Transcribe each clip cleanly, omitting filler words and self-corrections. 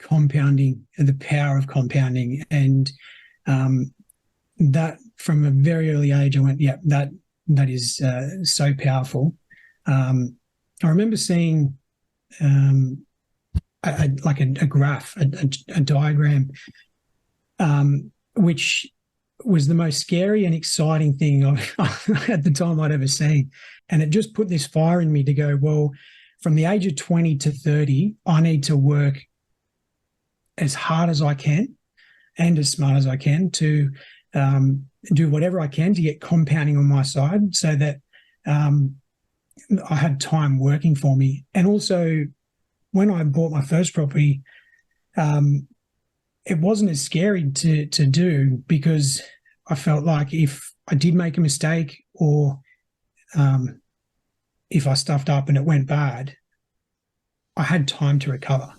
compounding and the power of compounding. And that from a very early age, I went, yeah, that is so powerful. I remember seeing a graph, a diagram, which was the most scary and exciting thing at the time I'd ever seen. And it just put this fire in me to go, well, from the age of 20 to 30, I need to work as hard as I can and as smart as I can to do whatever I can to get compounding on my side, so that I had time working for me. And also, when I bought my first property, it wasn't as scary to do, because I felt like if I did make a mistake, or if I stuffed up and it went bad, I had time to recover.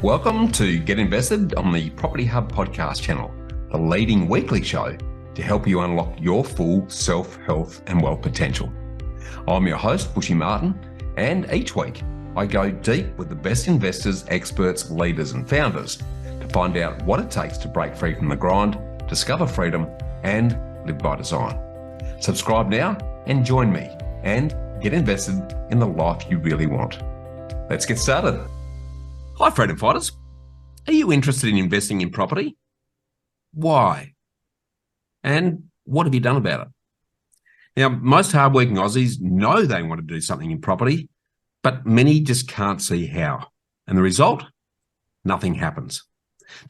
Welcome to Get Invested on the Property Hub podcast channel, the leading weekly show to help you unlock your full self, health and wealth potential. I'm your host, Bushy Martin, and each week I go deep with the best investors, experts, leaders and founders to find out what it takes to break free from the grind, discover freedom and live by design. Subscribe now and join me and get invested in the life you really want. Let's get started. Hi freedom fighters. Are you interested in investing in property? Why? And what have you done about it? Now, most hardworking Aussies know they want to do something in property, but many just can't see how. And the result? Nothing happens.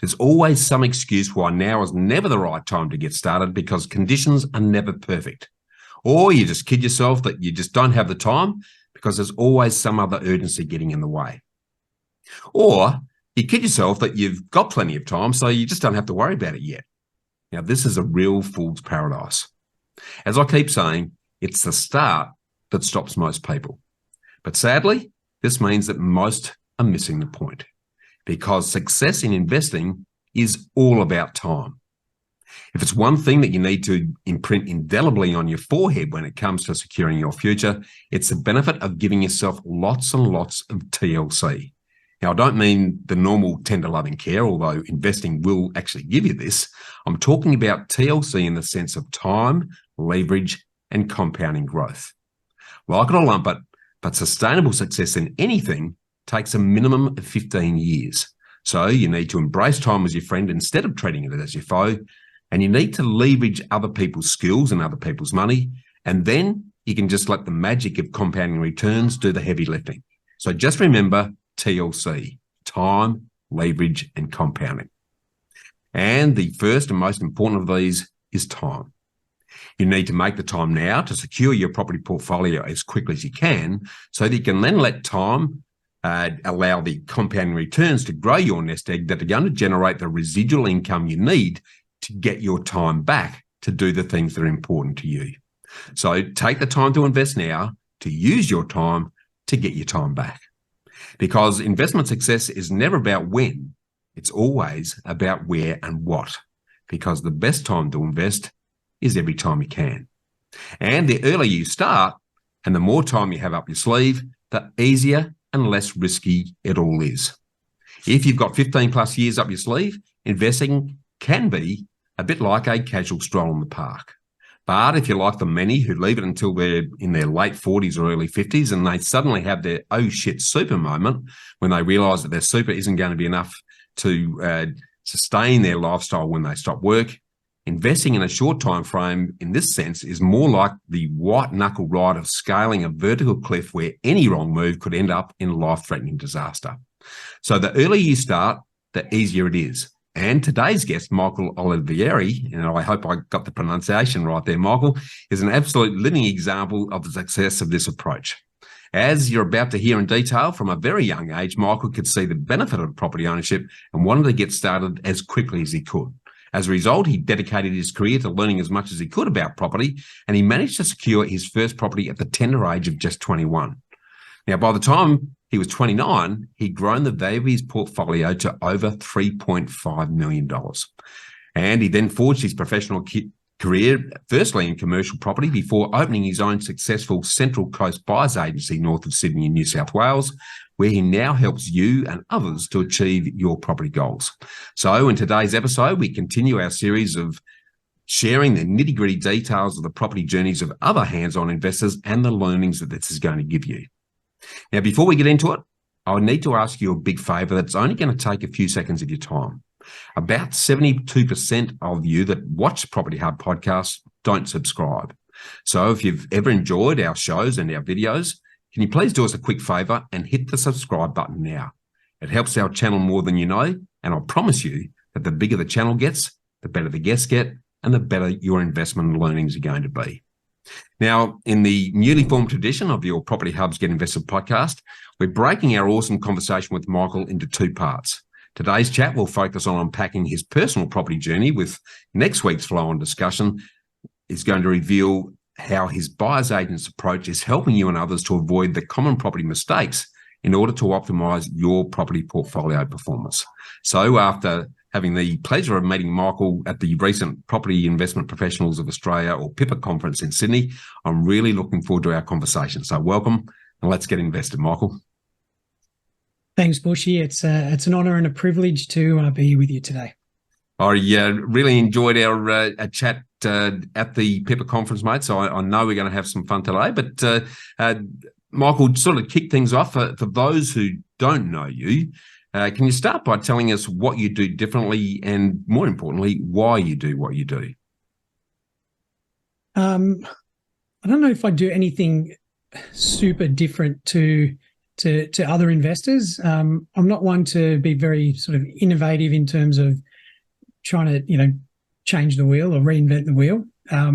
There's always some excuse why now is never the right time to get started, because conditions are never perfect. Or you just kid yourself that you just don't have the time because there's always some other urgency getting in the way. Or you kid yourself that you've got plenty of time, so you just don't have to worry about it yet. Now, this is a real fool's paradise. As I keep saying, it's the start that stops most people. But sadly, this means that most are missing the point, because success in investing is all about time. If it's one thing that you need to imprint indelibly on your forehead when it comes to securing your future, it's the benefit of giving yourself lots and lots of TLC. Now, I don't mean the normal tender loving care, although investing will actually give you this. I'm talking about TLC in the sense of time, leverage, and compounding growth. Like it or lump it, but sustainable success in anything takes a minimum of 15 years. So you need to embrace time as your friend instead of treating it as your foe. And you need to leverage other people's skills and other people's money. And then you can just let the magic of compounding returns do the heavy lifting. So just remember TLC, time, leverage, and compounding. And the first and most important of these is time. You need to make the time now to secure your property portfolio as quickly as you can, so that you can then let time allow the compounding returns to grow your nest egg that are going to generate the residual income you need to get your time back to do the things that are important to you. So take the time to invest now, to use your time to get your time back. Because investment success is never about when, it's always about where and what. Because the best time to invest is every time you can. And the earlier you start and the more time you have up your sleeve, the easier and less risky it all is. If you've got 15 plus years up your sleeve, investing can be a bit like a casual stroll in the park. But if you're like the many who leave it until they're in their late 40s or early 50s and they suddenly have their oh shit super moment when they realise that their super isn't going to be enough to sustain their lifestyle when they stop work, investing in a short time frame in this sense is more like the white knuckle ride of scaling a vertical cliff where any wrong move could end up in life-threatening disaster. So the earlier you start, the easier it is. And today's guest, Michael Olivieri, and I hope I got the pronunciation right there, Michael, is an absolute living example of the success of this approach. As you're about to hear in detail, from a very young age, Michael could see the benefit of property ownership and wanted to get started as quickly as he could. As a result, he dedicated his career to learning as much as he could about property, and he managed to secure his first property at the tender age of just 21. Now, by the time he was 29, he'd grown the value of his portfolio to over $3.5 million. And he then forged his professional career, firstly in commercial property, before opening his own successful Central Coast Buyers Agency north of Sydney in New South Wales, where he now helps you and others to achieve your property goals. So in today's episode, we continue our series of sharing the nitty-gritty details of the property journeys of other hands-on investors and the learnings that this is going to give you. Now, before we get into it, I would need to ask you a big favour that's only going to take a few seconds of your time. About 72% of you that watch Property Hub podcasts don't subscribe. So if you've ever enjoyed our shows and our videos, can you please do us a quick favour and hit the subscribe button now? It helps our channel more than you know, and I promise you that the bigger the channel gets, the better the guests get, and the better your investment and learnings are going to be. Now, in the newly formed tradition of your Property Hubs Get Invested podcast, we're breaking our awesome conversation with Michael into two parts. Today's chat will focus on unpacking his personal property journey, with next week's flow-on discussion is going to reveal how his buyer's agent's approach is helping you and others to avoid the common property mistakes in order to optimize your property portfolio performance. So after having the pleasure of meeting Michael at the recent Property Investment Professionals of Australia, or PIPA conference in Sydney, I'm really looking forward to our conversation. So welcome, and let's get invested, Michael. Thanks, Bushy. It's an honour and a privilege to be here with you today. I really enjoyed our chat at the PIPA conference, mate, so I know we're going to have some fun today. But Michael, sort of kick things off, for those who don't know you, can you start by telling us what you do differently and, more importantly, why you do what you do? I don't know if I do anything super different to other investors. I'm not one to be very sort of innovative in terms of trying to, change the wheel or reinvent the wheel. I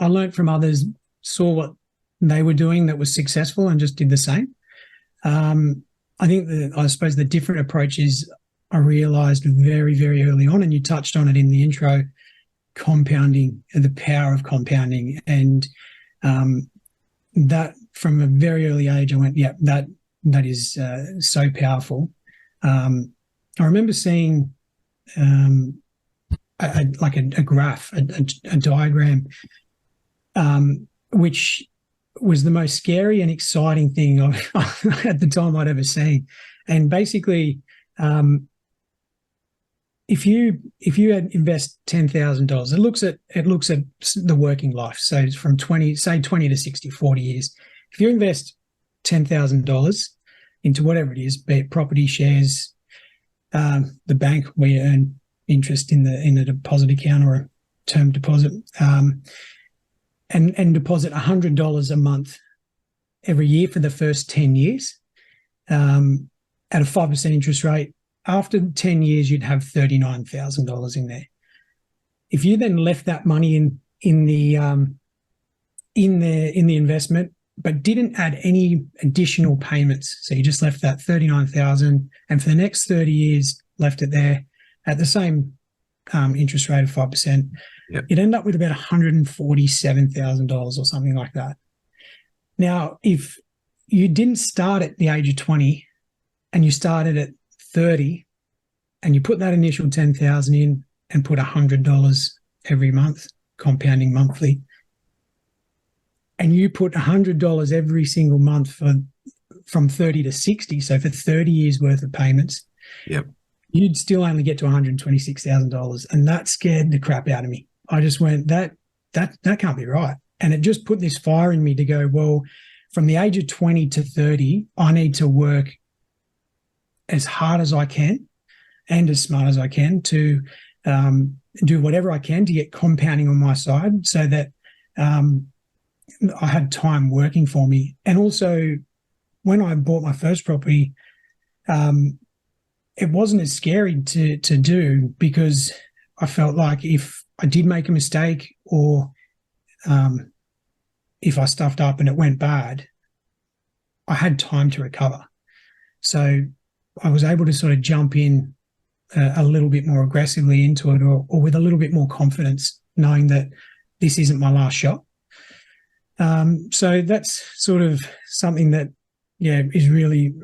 learned from others, saw what they were doing that was successful, and just did the same. I think I suppose the different approaches I realized very, very early on, and you touched on it in the intro, compounding, the power of compounding. And that from a very early age, I went, yeah, that is so powerful. I remember seeing a graph, a diagram, which was the most scary and exciting thing at the time I'd ever seen. And basically, if you had invest $10,000, it looks at the working life. So it's from 20 to 60, 40 years. If you invest $10,000 into whatever it is, be it property, shares, the bank where you earn interest in a deposit account or a term deposit, and deposit $100 a month every year for the first 10 years at a 5% interest rate. After 10 years, you'd have $39,000 in there. If you then left that money in the investment, but didn't add any additional payments, so you just left that $39,000, and for the next 30 years left it there at the same interest rate of 5%, yep, you'd end up with about $147,000 or something like that. Now, if you didn't start at the age of 20 and you started at 30 and you put that initial $10,000 in and put $100 every month, compounding monthly, and you put $100 every single month from 30 to 60, so for 30 years worth of payments, yep, you'd still only get to $126,000. And that scared the crap out of me. I just went, that can't be right. And it just put this fire in me to go, well, from the age of 20 to 30, I need to work as hard as I can and as smart as I can to do whatever I can to get compounding on my side, so that I had time working for me. And also, when I bought my first property, it wasn't as scary to do, because I felt like if I did make a mistake, or if I stuffed up and it went bad, I had time to recover. So I was able to sort of jump in a little bit more aggressively into it, or with a little bit more confidence, knowing that this isn't my last shot. So that's sort of something that, yeah, is really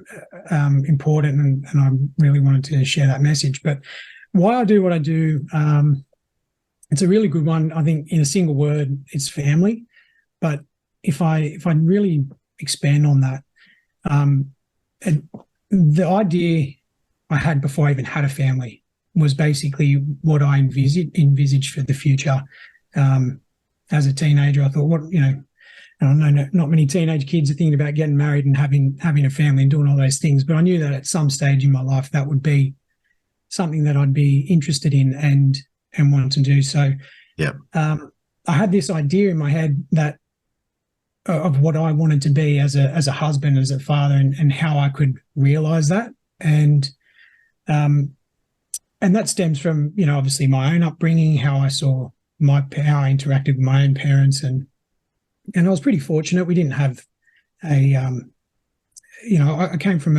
important, and I really wanted to share that message. But why I do what I do, It's a really good one. I think in a single word, it's family. But if I really expand on that, and the idea I had before I even had a family was basically what I envisaged for the future. As a teenager, I thought, I don't know, not many teenage kids are thinking about getting married and having a family and doing all those things. But I knew that at some stage in my life, that would be something that I'd be interested in and want to do. So, yeah, I had this idea in my head that of what I wanted to be as a husband, as a father, and how I could realize that. And that stems from, obviously my own upbringing, how I saw how I interacted with my own parents, and I was pretty fortunate. We didn't have I came from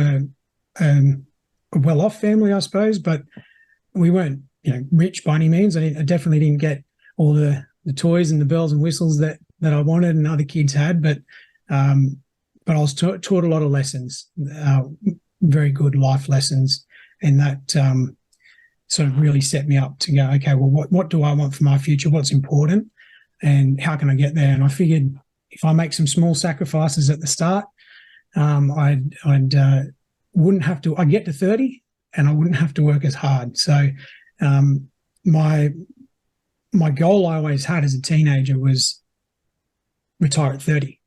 a well-off family, I suppose, but we weren't, rich by any means. I definitely didn't get all the toys and the bells and whistles that I wanted and other kids had, but I was taught a lot of lessons, very good life lessons, and that sort of really set me up to go, okay, well, what do I want for my future? What's important, and how can I get there? And I figured if I make some small sacrifices at the start, I'd wouldn't have to. I'd get to 30, and I wouldn't have to work as hard. So my goal I always had as a teenager was retire at 30.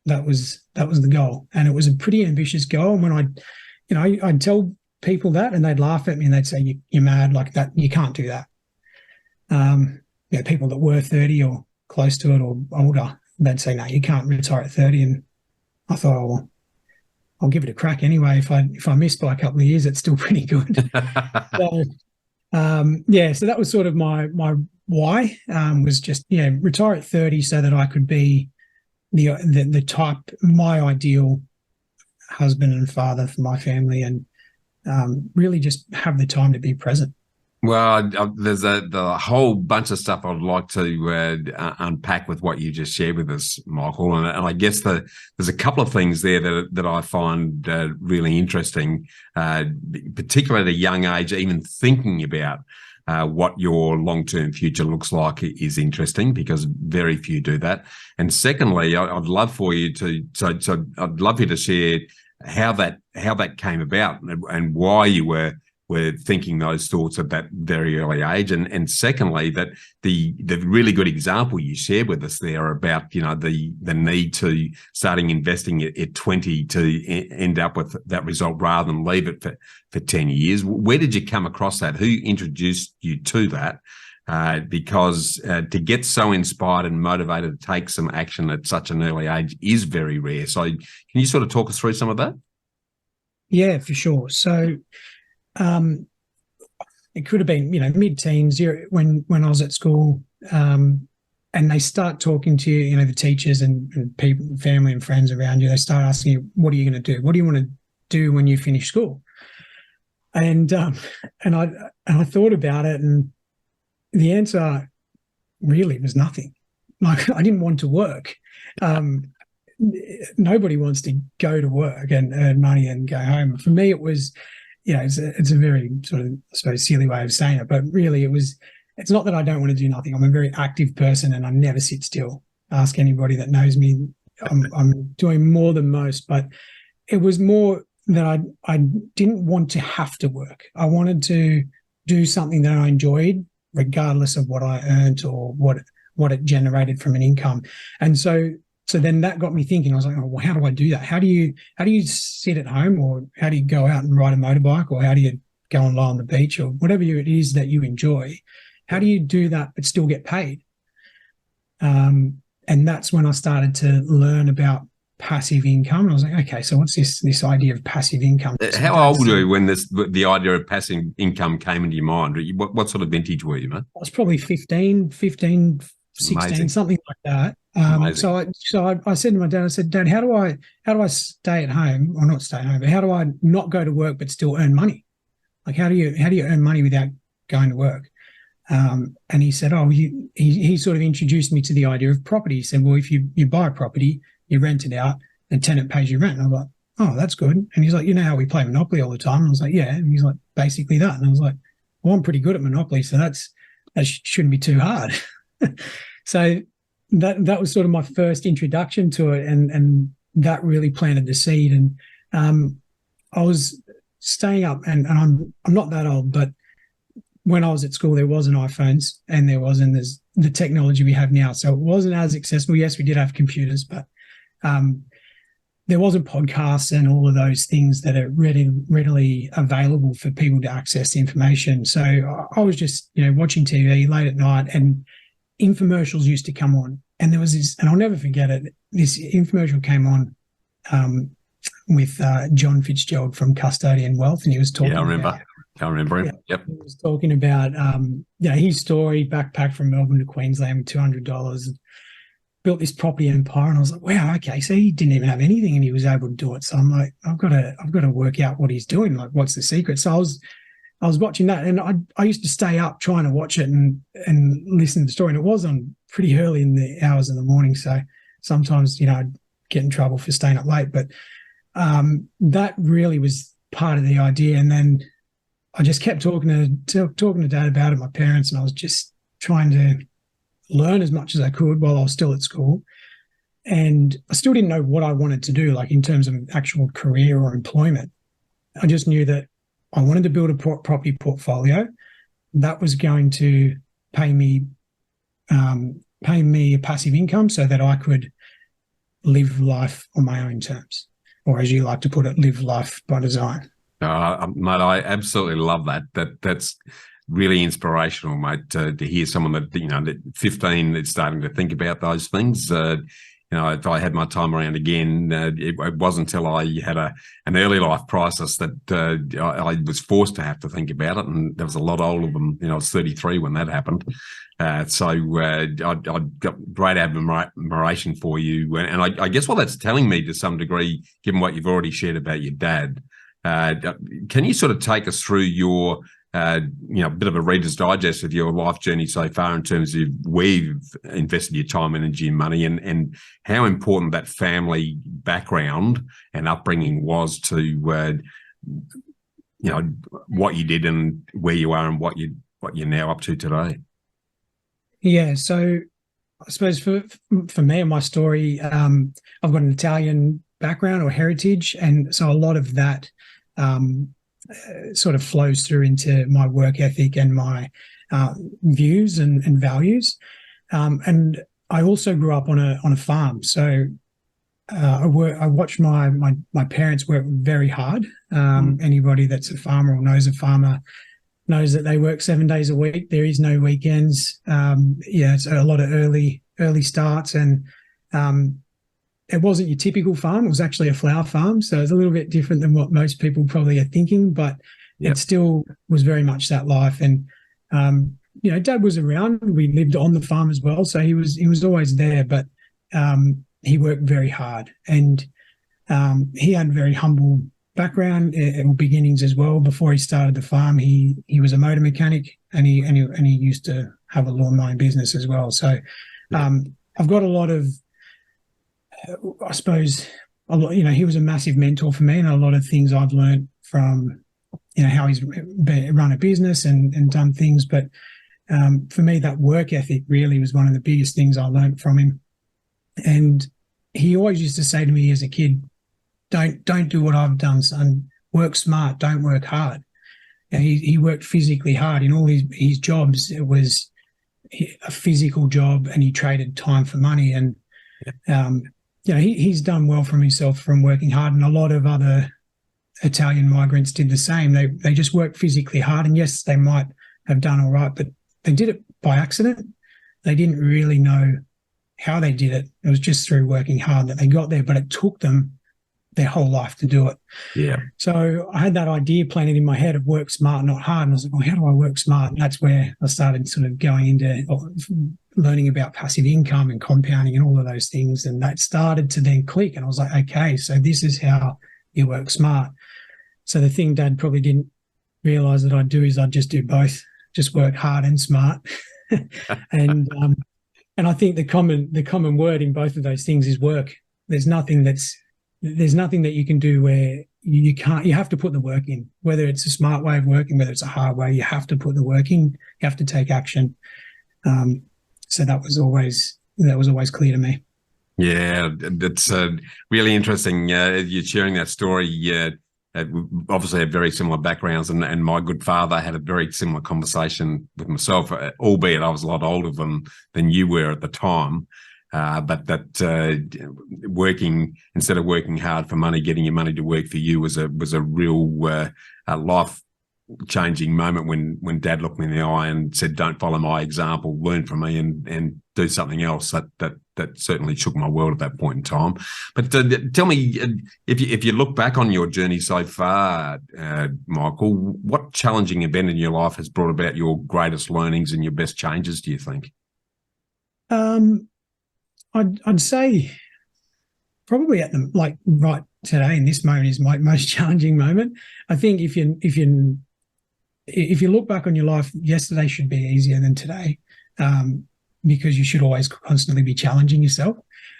That was the goal, and it was a pretty ambitious goal. And when I'd tell people that, and they'd laugh at me and they'd say, "You're mad, like that. You can't do that." People that were 30 or close to it or older, they'd say, "No, you can't retire at 30." And I thought, "Oh, well, I'll give it a crack anyway. If I miss by a couple of years, it's still pretty good." So, so that was sort of my why, was just retire at 30 so that I could be the type, my ideal husband and father for my family, and really just have the time to be present. Well, there's the whole bunch of stuff I'd like to unpack with what you just shared with us, Michael, and I guess there's a couple of things there that I find really interesting, particularly at a young age. Even thinking about what your long-term future looks like is interesting, because very few do that. And secondly, I'd love for you to I'd love you to share how that came about and why you were thinking those thoughts at that very early age, and secondly, that the really good example you shared with us there about the need to starting investing at 20 to end up with that result rather than leave it for 10 years. Where did you come across that? Who introduced you to that? Because to get so inspired and motivated to take some action at such an early age is very rare. So can you sort of talk us through some of that? Yeah, for sure. So it could have been, mid-teens, when I was at school, and they start talking to you, the teachers and people, family and friends around you. They start asking you, "What are you going to do? What do you want to do when you finish school?" And I thought about it, and the answer really was nothing. Like, I didn't want to work. Nobody wants to go to work and earn money and go home. For me, it was, it's a very sort of, I suppose, silly way of saying it, but really it's not that I don't want to do nothing. I'm a very active person and I never sit still. Ask anybody that knows me. I'm doing more than most, but it was more that I didn't want to have to work. I wanted to do something that I enjoyed, regardless of what I earned or what it generated from an income. And so then that got me thinking. I was like, "Oh, well, how do I do that? How do you sit at home, or how do you go out and ride a motorbike, or how do you go and lie on the beach, or whatever it is that you enjoy? How do you do that but still get paid?" And that's when I started to learn about passive income. And I was like, okay, so what's this idea of passive income? How old were you when the idea of passive income came into your mind? What sort of vintage were you, mate? I was probably 15, 16, Amazing. Something like that. So I said to my dad, I said, "Dad, how do I stay at home, or not stay at home, but how do I not go to work but still earn money? Like, how do you earn money without going to work?" And he said, he sort of introduced me to the idea of property. He said, "Well, if you buy a property, you rent it out, the tenant pays you rent." And I was like, "Oh, that's good." And he's like, "You know how we play Monopoly all the time?" And I was like, "Yeah." And he's like, "Basically that." And I was like, "Well, I'm pretty good at Monopoly, so that's that shouldn't be too hard. So that was sort of my first introduction to it, and that really planted the seed. And I was staying up, and I'm not that old, but when I was at school, there wasn't iPhones, and there's the technology we have now. So it wasn't as accessible. Yes, we did have computers, but there wasn't podcasts and all of those things that are readily available for people to access the information. So I was just, watching TV late at night, and infomercials used to come on. And there was this, and I'll never forget it, this infomercial came on with John Fitzgerald from Custodian Wealth, and he was talking. Yeah, I remember. Can't remember him. Yeah, yep. He was talking about his story, backpack from Melbourne to Queensland with $200, built this property empire. And I was like, wow, okay, so he didn't even have anything and he was able to do it. So I'm like, I've got to work out what he's doing. Like, what's the secret? So I was watching that, and I used to stay up trying to watch it and listen to the story. And it was on pretty early in the hours of the morning. So sometimes, I'd get in trouble for staying up late. But that really was part of the idea. And then I just kept talking to Dad about it, my parents, and I was just trying to learn as much as I could while I was still at school. And I still didn't know what I wanted to do, like in terms of actual career or employment. I just knew that I wanted to build a property portfolio that was going to pay me a passive income so that I could live life on my own terms, or as you like to put it, live life by design. Mate, I absolutely love that. That's really inspirational, mate, to hear someone that, that 15 that's starting to think about those things. If I had my time around again, it wasn't until I had an early life crisis that I was forced to have to think about it. And there was a lot older than, I was 33 when that happened. So I got great admiration for you. And I guess what that's telling me to some degree, given what you've already shared about your dad, can you sort of take us through your, a bit of a Reader's Digest of your life journey so far in terms of where you've invested your time, energy, and money, and how important that family background and upbringing was to, what you did and where you are and what you're now up to today? Yeah, so I suppose for me and my story, I've got an Italian background or heritage, and so a lot of that sort of flows through into my work ethic and my views and values. And I also grew up on a farm, so I watched my parents work very hard. Anybody that's a farmer or knows a farmer knows that they work 7 days a week. There is no weekends. It's a lot of early starts, and it wasn't your typical farm. It was actually a flower farm, so it's a little bit different than what most people probably are thinking, but It still was very much that life. And Dad was around. We lived on the farm as well, so he was always there, but he worked very hard, and he had a very humble background and beginnings as well. Before he started the farm, he was a motor mechanic, and he used to have a lawn mowing business as well. So I've got a lot of, I suppose, he was a massive mentor for me, and a lot of things I've learned from, how he's run a business and done things. But for me, that work ethic really was one of the biggest things I learned from him. And he always used to say to me as a kid, don't do what I've done, son. Work smart, don't work hard. And he worked physically hard in all his jobs. It was a physical job, and he traded time for money. And he's done well for himself from working hard, and a lot of other Italian migrants did the same. They just worked physically hard, and yes, they might have done all right, but they did it by accident. They didn't really know how they did it. It was just through working hard that they got there, but it took them their whole life to do it. Yeah. So I had that idea planted in my head of work smart, not hard. And I was like, well, how do I work smart? And that's where I started sort of going into learning about passive income and compounding and all of those things. And that started to then click. And I was like, okay, so this is how you work smart. So the thing Dad probably didn't realize that I'd do is I'd just do both, just work hard and smart. And I think the common word in both of those things is work. There's nothing that you can do where you have to put the work in, whether it's a smart way of working, whether it's a hard way, you have to put the work in, you have to take action. So that was always clear to me. Yeah, it's really interesting. You're sharing that story. Obviously have very similar backgrounds, and my good father had a very similar conversation with myself, albeit I was a lot older than you were at the time. But that working, instead of working hard for money, getting your money to work for you was a real life changing moment when Dad looked me in the eye and said, "Don't follow my example, learn from me, and do something else." That certainly shook my world at that point in time. But tell me, if you look back on your journey so far, Michael, what challenging event in your life has brought about your greatest learnings and your best changes, do you think? I'd say probably right today in this moment is my most challenging moment. I think if you look back on your life, yesterday should be easier than today, because you should always constantly be challenging yourself.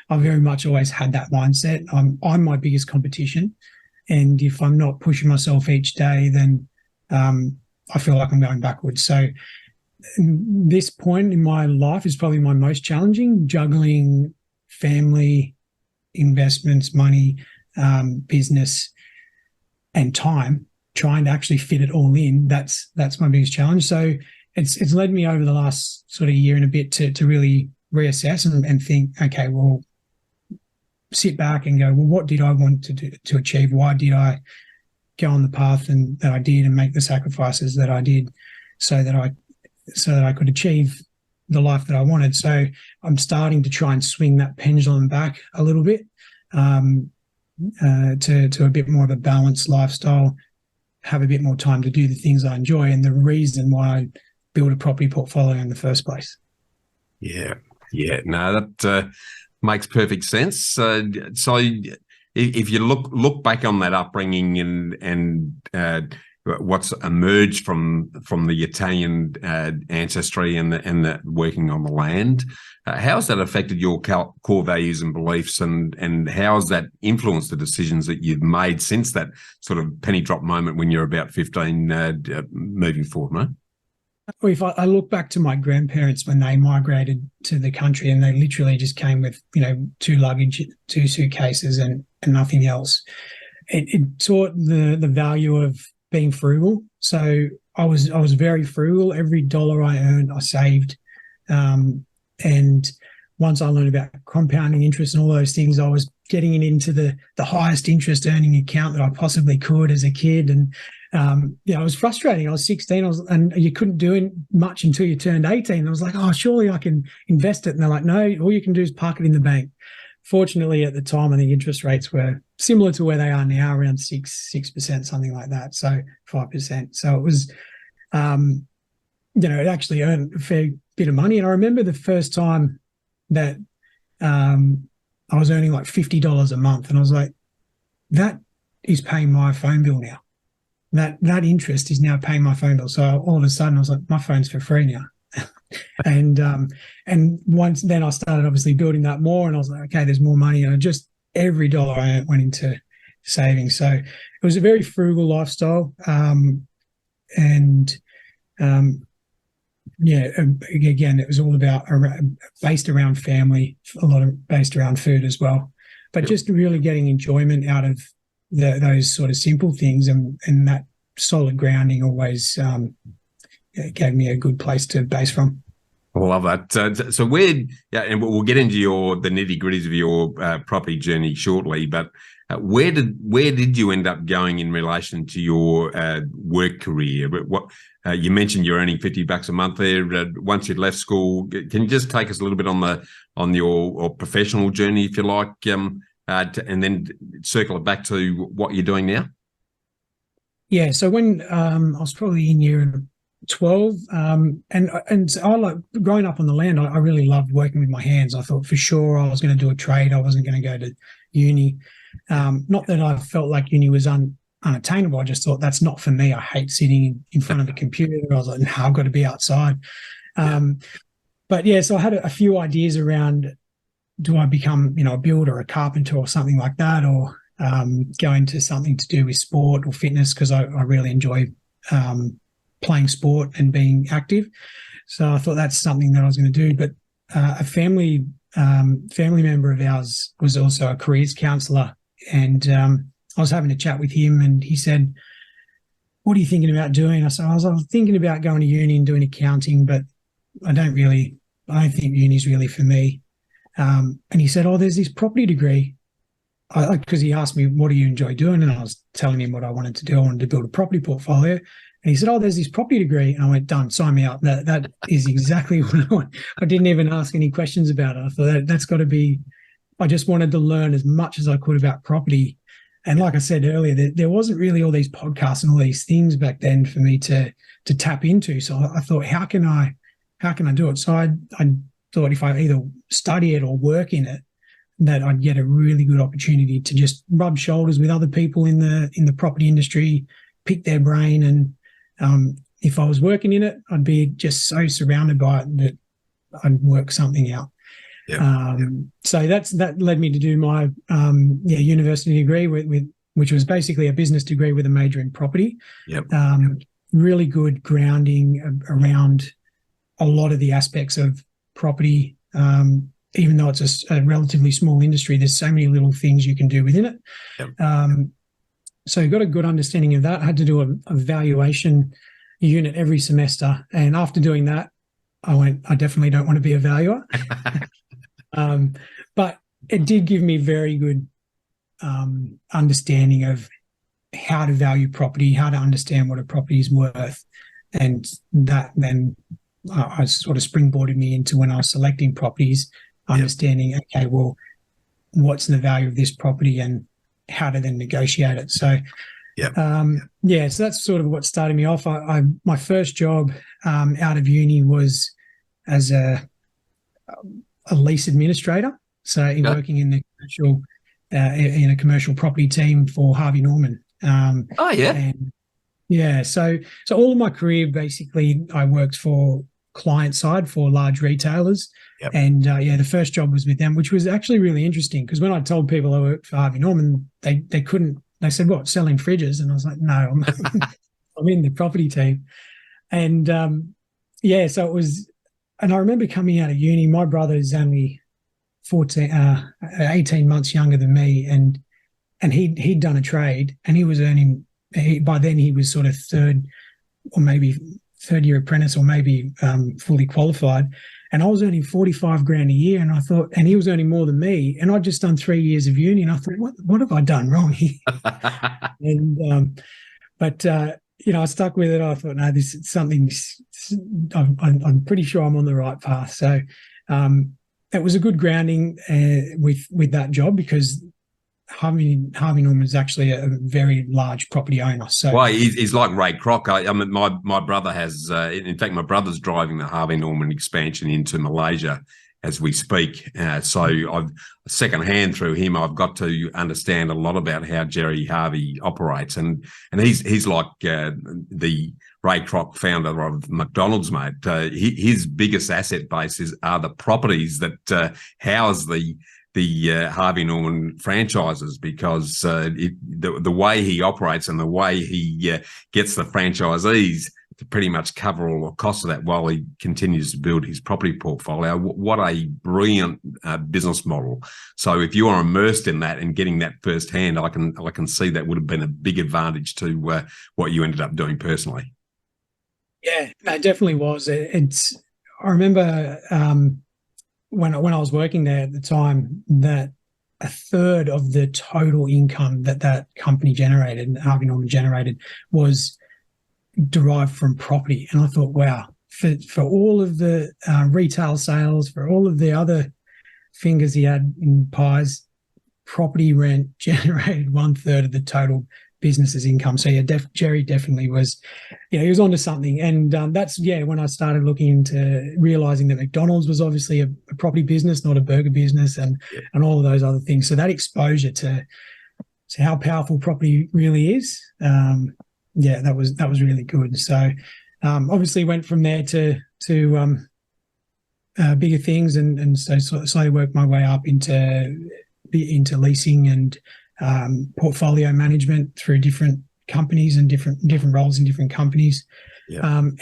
I've very much always had that mindset. I'm my biggest competition, and if I'm not pushing myself each day, then I feel like I'm going backwards. So this point in my life is probably my most challenging, juggling family, investments, money, business, and time, trying to actually fit it all in. That's my biggest challenge. So it's led me over the last sort of year and a bit to really reassess and think, okay, well, sit back and go, well, what did I want to achieve? Why did I go on the path that I did and make the sacrifices that I did so that I could achieve the life that I wanted? So I'm starting to try and swing that pendulum back a little bit, to a bit more of a balanced lifestyle, have a bit more time to do the things I enjoy, and the reason why I build a property portfolio in the first place. Yeah. No, that makes perfect sense. So if you look back on that upbringing and what's emerged from the Italian ancestry and the working on the land, how has that affected your core values and beliefs, and how has that influenced the decisions that you've made since that sort of penny drop moment when you're about 15, moving forward, mate? If I look back to my grandparents when they migrated to the country, and they literally just came with, two luggage, 2 suitcases and nothing else, it taught the value of being frugal. So I was very frugal. Every dollar I earned, I saved. And once I learned about compounding interest and all those things, I was getting it into the highest interest earning account that I possibly could as a kid. And it was frustrating. I was 16, and you couldn't do much until you turned 18. I was like, oh, surely I can invest it. And they're like, no, all you can do is park it in the bank. Fortunately, at the time, I think interest rates were similar to where they are now, around 6%, something like that. So 5%. So it was, it actually earned a fair bit of money. And I remember the first time that I was earning like $50 a month, and I was like, that is paying my phone bill now. That interest is now paying my phone bill. So all of a sudden I was like, my phone's for free now. and once then I started obviously building that more, and I was like, okay, there's more money, and every dollar I earned went into savings. So it was a very frugal lifestyle. Again, it was all based around family, a lot of based around food as well, but just really getting enjoyment out of those sort of simple things, and that solid grounding always gave me a good place to base from. I love that. So and we'll get into the nitty gritties of your property journey shortly, but where did you end up going in relation to your work career? What you mentioned you're earning $50 a month there. Once you'd left school, can you just take us a little bit on your professional journey, if you like, and then circle it back to what you're doing now? Yeah. So when I was probably in year 12, and I like growing up on the land, I really loved working with my hands. I thought for sure I was going to do a trade. I wasn't going to go to uni. Not that I felt like uni was unattainable. I just thought that's not for me. I hate sitting in front of a computer. I was like, no, I've got to be outside. But yeah, so I had a few ideas around, do I become, a builder, a carpenter or something like that? Or going to something to do with sport or fitness, because I really enjoy playing sport and being active. So I thought that's something that I was going to do. But a family member of ours was also a careers counsellor, and I was having a chat with him, and he said, "What are you thinking about doing?" I said, I was thinking about going to uni and doing accounting, but I don't think uni's really for me. And he said, "Oh, there's this property degree." Because he asked me, "What do you enjoy doing?" And I was telling him what I wanted to do. I wanted to build a property portfolio. And he said, "Oh, there's this property degree." And I went, "Done, sign me up." That is exactly what I want. I didn't even ask any questions about it. I thought that's got to be, I just wanted to learn as much as I could about property. And like I said earlier, there wasn't really all these podcasts and all these things back then for me to tap into. So I thought, how can I do it? So I thought if I either study it or work in it, that I'd get a really good opportunity to just rub shoulders with other people in the property industry, pick their brain. And if I was working in it, I'd be just so surrounded by it that I'd work something out. So that led me to do my university degree with which was basically a business degree with a major in property. Really good grounding around a lot of the aspects of property. Even though it's a relatively small industry, there's so many little things you can do within it. So got a good understanding of that. I had to do a valuation unit every semester. And after doing that, I went, I definitely don't want to be a valuer. But it did give me very good understanding of how to value property, how to understand what a property is worth. And that then I sort of springboarded me into when I was selecting properties, understanding, okay, well, what's the value of this property and how to then negotiate it. So, so that's sort of what started me off. My first job out of uni was as a lease administrator. So working in the commercial, in a commercial property team for Harvey Norman. So all of my career, basically, I worked for client side for large retailers. And the first job was with them, which was actually really interesting, because when I told people I worked for Harvey Norman, they said, "What, selling fridges?" And I was like, "No, I'm in the property team." And so it was, and I remember coming out of uni, my brother is only 18 months younger than me, and he'd done a trade, and he was earning, by then he was sort of third year apprentice, or maybe fully qualified. And I was earning 45 grand a year, and I thought, and he was earning more than me, and I'd just done 3 years of uni, and I thought, what have I done wrong here? And I stuck with it. I thought, no, this is something. I'm pretty sure I'm on the right path. So it was a good grounding with that job, because Harvey Norman is actually a very large property owner. So, well, he's like Ray Kroc. I mean, my brother has. In fact, my brother's driving the Harvey Norman expansion into Malaysia as we speak. So I've secondhand through him, I've got to understand a lot about how Jerry Harvey operates, and he's like the Ray Kroc, founder of McDonald's, mate. His biggest asset base are the properties that house the Harvey Norman franchises, because the way he operates and the way he gets the franchisees to pretty much cover all the costs of that while he continues to build his property portfolio. What a brilliant business model. So if you are immersed in that and getting that firsthand, I can see that would have been a big advantage to what you ended up doing personally. Yeah, it definitely was. I remember when I was working there at the time, that a third of the total income that company generated, Harvey Norman generated, was derived from property. And I thought, wow, for all of the retail sales, for all of the other fingers he had in pies, property rent generated 1/3 of the total business's income. So Jerry definitely was, he was onto something. And that's when I started looking into realizing that McDonald's was obviously a property business, not a burger business, and all of those other things. So that exposure to how powerful property really is, that was really good. So obviously went from there to bigger things, and so slowly worked my way up into leasing and portfolio management through different companies and different roles in different companies.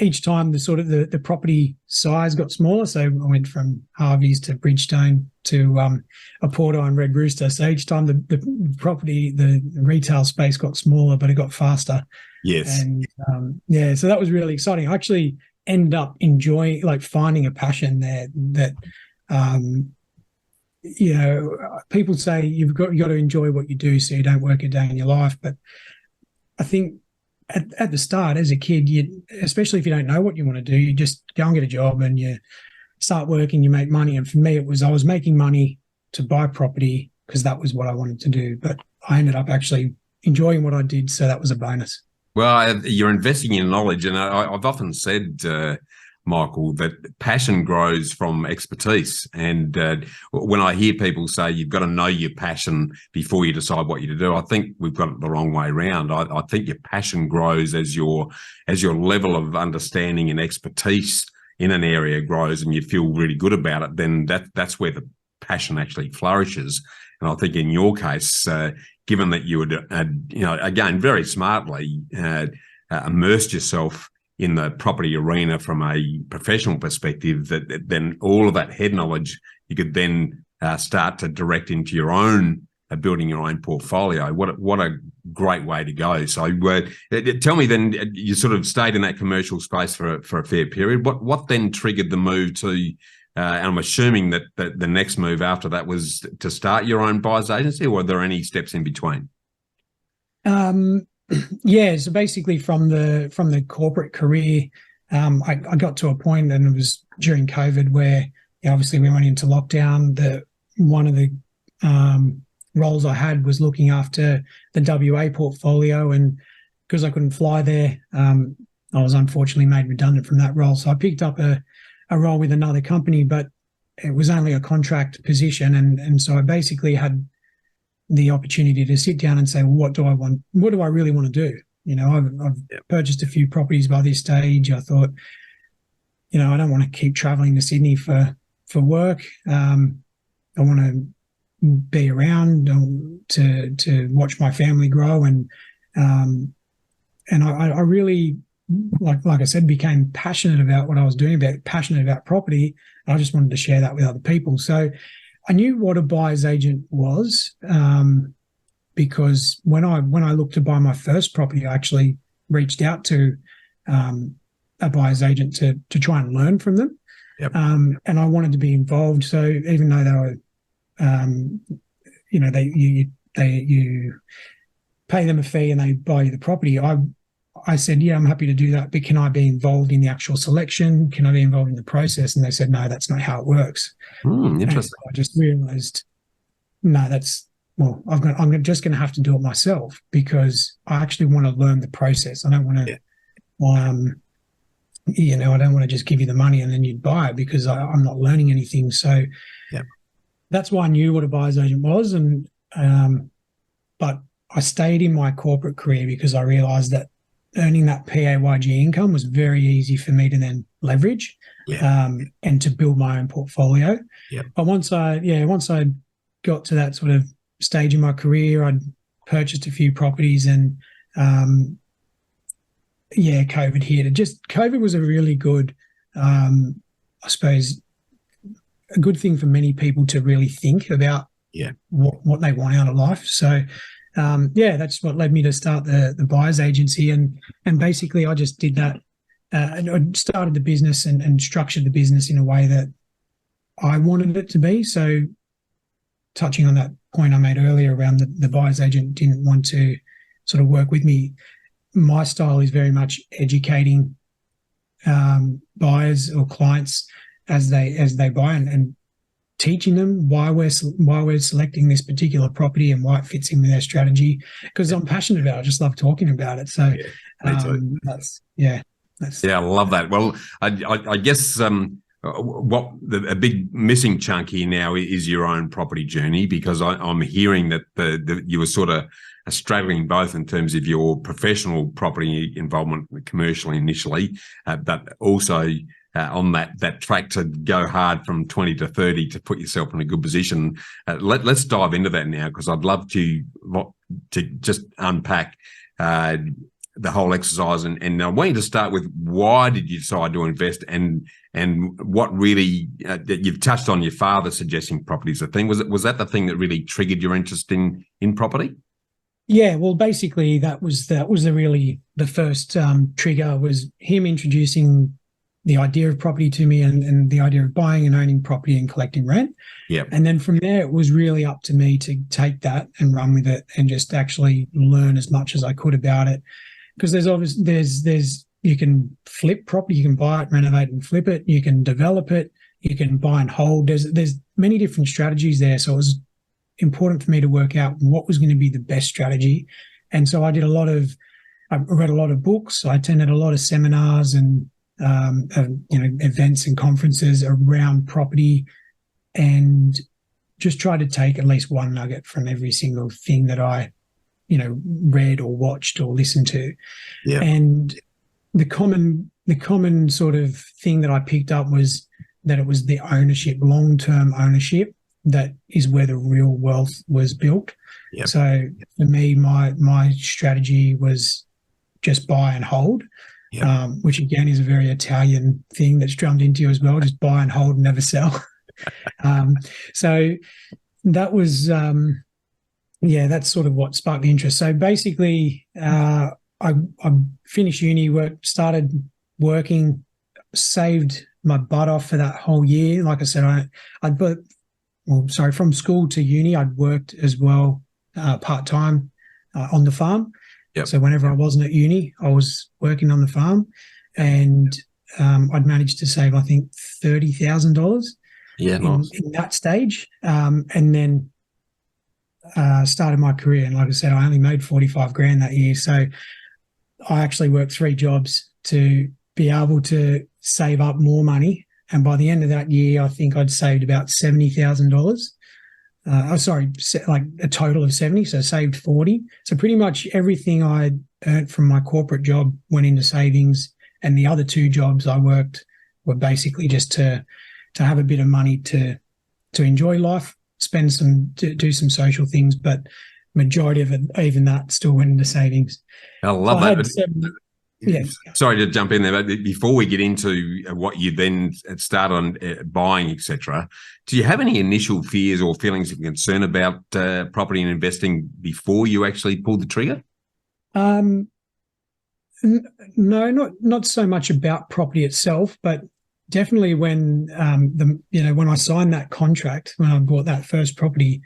Each time the property size got smaller, so I went from Harvey's to Bridgestone to a Porto and Red Rooster. So each time the property, the retail space got smaller, but it got faster. Yes. And so that was really exciting. I actually ended up enjoying, like, finding a passion there that, people say you got to enjoy what you do so you don't work a day in your life. But I think at the start, as a kid, especially if you don't know what you want to do, you just go and get a job and you start working, you make money. And for me, I was making money to buy property because that was what I wanted to do. But I ended up actually enjoying what I did, so that was a bonus. Well, you're investing in knowledge, and I've often said, Michael, that passion grows from expertise. And when I hear people say you've got to know your passion before you decide what you to do, I think we've got it the wrong way around. I think your passion grows as your level of understanding and expertise in an area grows, and you feel really good about it. Then that's where the passion actually flourishes. And I think in your case, given that you would, again, very smartly immersed yourself in the property arena from a professional perspective, that then all of that head knowledge you could then start to direct into your own building your own portfolio. What a great way to go. So tell me then, you sort of stayed in that commercial space for a fair period. What then triggered the move to, and I'm assuming that the next move after that was to start your own buyer's agency, or were there any steps in between? So basically from the corporate career, I got to a point, and it was during COVID, where obviously we went into lockdown. One of the roles I had was looking after the WA portfolio, and because I couldn't fly there, I was unfortunately made redundant from that role. So I picked up a role with another company, but it was only a contract position, and so I basically had the opportunity to sit down and say, well, what do I want? What do I really want to do? I've purchased a few properties by this stage. I thought, I don't want to keep traveling to Sydney for work. I want to be around to watch my family grow, and I really, like I said, became passionate about what I was doing, passionate about property. I just wanted to share that with other people. So I knew what a buyer's agent was, because when I looked to buy my first property, I actually reached out to a buyer's agent to try and learn from them. Yep. And I wanted to be involved. So even though they were, you pay them a fee and they buy you the property, I said, yeah, I'm happy to do that, but can I be involved in the actual selection? Can I be involved in the process? And they said, no, that's not how it works. Interesting. So I just realized, no, I'm just going to have to do it myself, because I actually want to learn the process. I don't want to, I don't want to just give you the money and then you'd buy it, because I'm not learning anything. So that's why I knew what a buyer's agent was. And, but I stayed in my corporate career because I realized that earning that PAYG income was very easy for me to then leverage and to build my own portfolio. But once I got to that sort of stage in my career, I'd purchased a few properties, and COVID hit. COVID was a really good, I suppose, a good thing for many people to really think about what they want out of life. So that's what led me to start the buyer's agency, and basically I just did that. I started the business and structured the business in a way that I wanted it to be. So touching on that point I made earlier around the buyer's agent didn't want to sort of work with me, my style is very much educating buyers or clients as they buy, and teaching them why we're selecting this particular property and why it fits in with their strategy, because I'm passionate about it. I just love talking about it. So I love that. Well, I guess a big missing chunk here now is your own property journey, because I'm hearing that you were sort of straddling both in terms of your professional property involvement commercially initially, but also on that track to go hard from 20 to 30 to put yourself in a good position. Let's dive into that now, because I'd love to just unpack the whole exercise, and I want you to start with, why did you decide to invest, and what really you've touched on your father suggesting property is a thing. Was that the thing that really triggered your interest in property? Yeah, well, basically that was the first trigger, was him introducing the idea of property to me, and the idea of buying and owning property and collecting rent. Yeah. And then from there, it was really up to me to take that and run with it and just actually learn as much as I could about it. Because there's you can flip property, you can buy it, renovate and flip it, you can develop it, you can buy and hold. There's many different strategies there. So it was important for me to work out what was going to be the best strategy. And so I read a lot of books. I attended a lot of seminars and events and conferences around property, and just try to take at least one nugget from every single thing that I read or watched or listened to. Yeah. And the common sort of thing that I picked up was that it was the ownership, long-term ownership, that is where the real wealth was built. Yep. So for me, my strategy was just buy and hold. Yep. Which again is a very Italian thing that's drummed into you as well. Just buy and hold and never sell. So that was, that's sort of what sparked the interest. So basically, I finished uni, started working, saved my butt off for that whole year. Like I said, from school to uni, I'd worked as well part-time on the farm. Yep. So whenever I wasn't at uni, I was working on the farm, and I'd managed to save, I think, $30,000 in that stage. And then started my career. And like I said, I only made 45 grand that year. So I actually worked 3 jobs to be able to save up more money. And by the end of that year, I think I'd saved about $70,000. Like a total of 70, so saved 40. So pretty much everything I earned from my corporate job went into savings, and the other 2 jobs I worked were basically just to have a bit of money to enjoy life, do some social things, but majority of it, even that, still went into savings. I love that. Yeah. Sorry to jump in there, but before we get into what you then start on buying, etc., do you have any initial fears or feelings of concern about property and investing before you actually pulled the trigger? No, not so much about property itself, but definitely when when I signed that contract, when I bought that first property,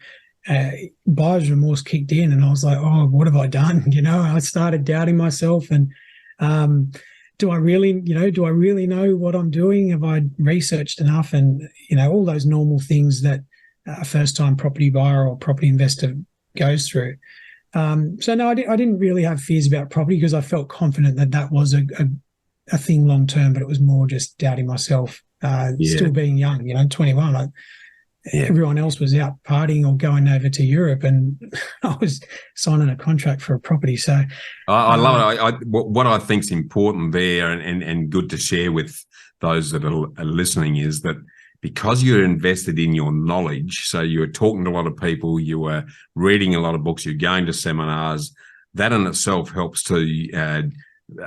buyer's remorse kicked in, and I was like, oh, what have I done? I started doubting myself, and do I really know what I'm doing? Have I researched enough? And, all those normal things that a first-time property buyer or property investor goes through. So no, I didn't really have fears about property, because I felt confident that was a thing long-term, but it was more just doubting myself, still being young, 21. Everyone else was out partying or going over to Europe, and I was signing a contract for a property. So I love it. What I think is important there, and good to share with those that are listening, is that because you're invested in your knowledge, so you're talking to a lot of people, you are reading a lot of books, you're going to seminars, that in itself helps to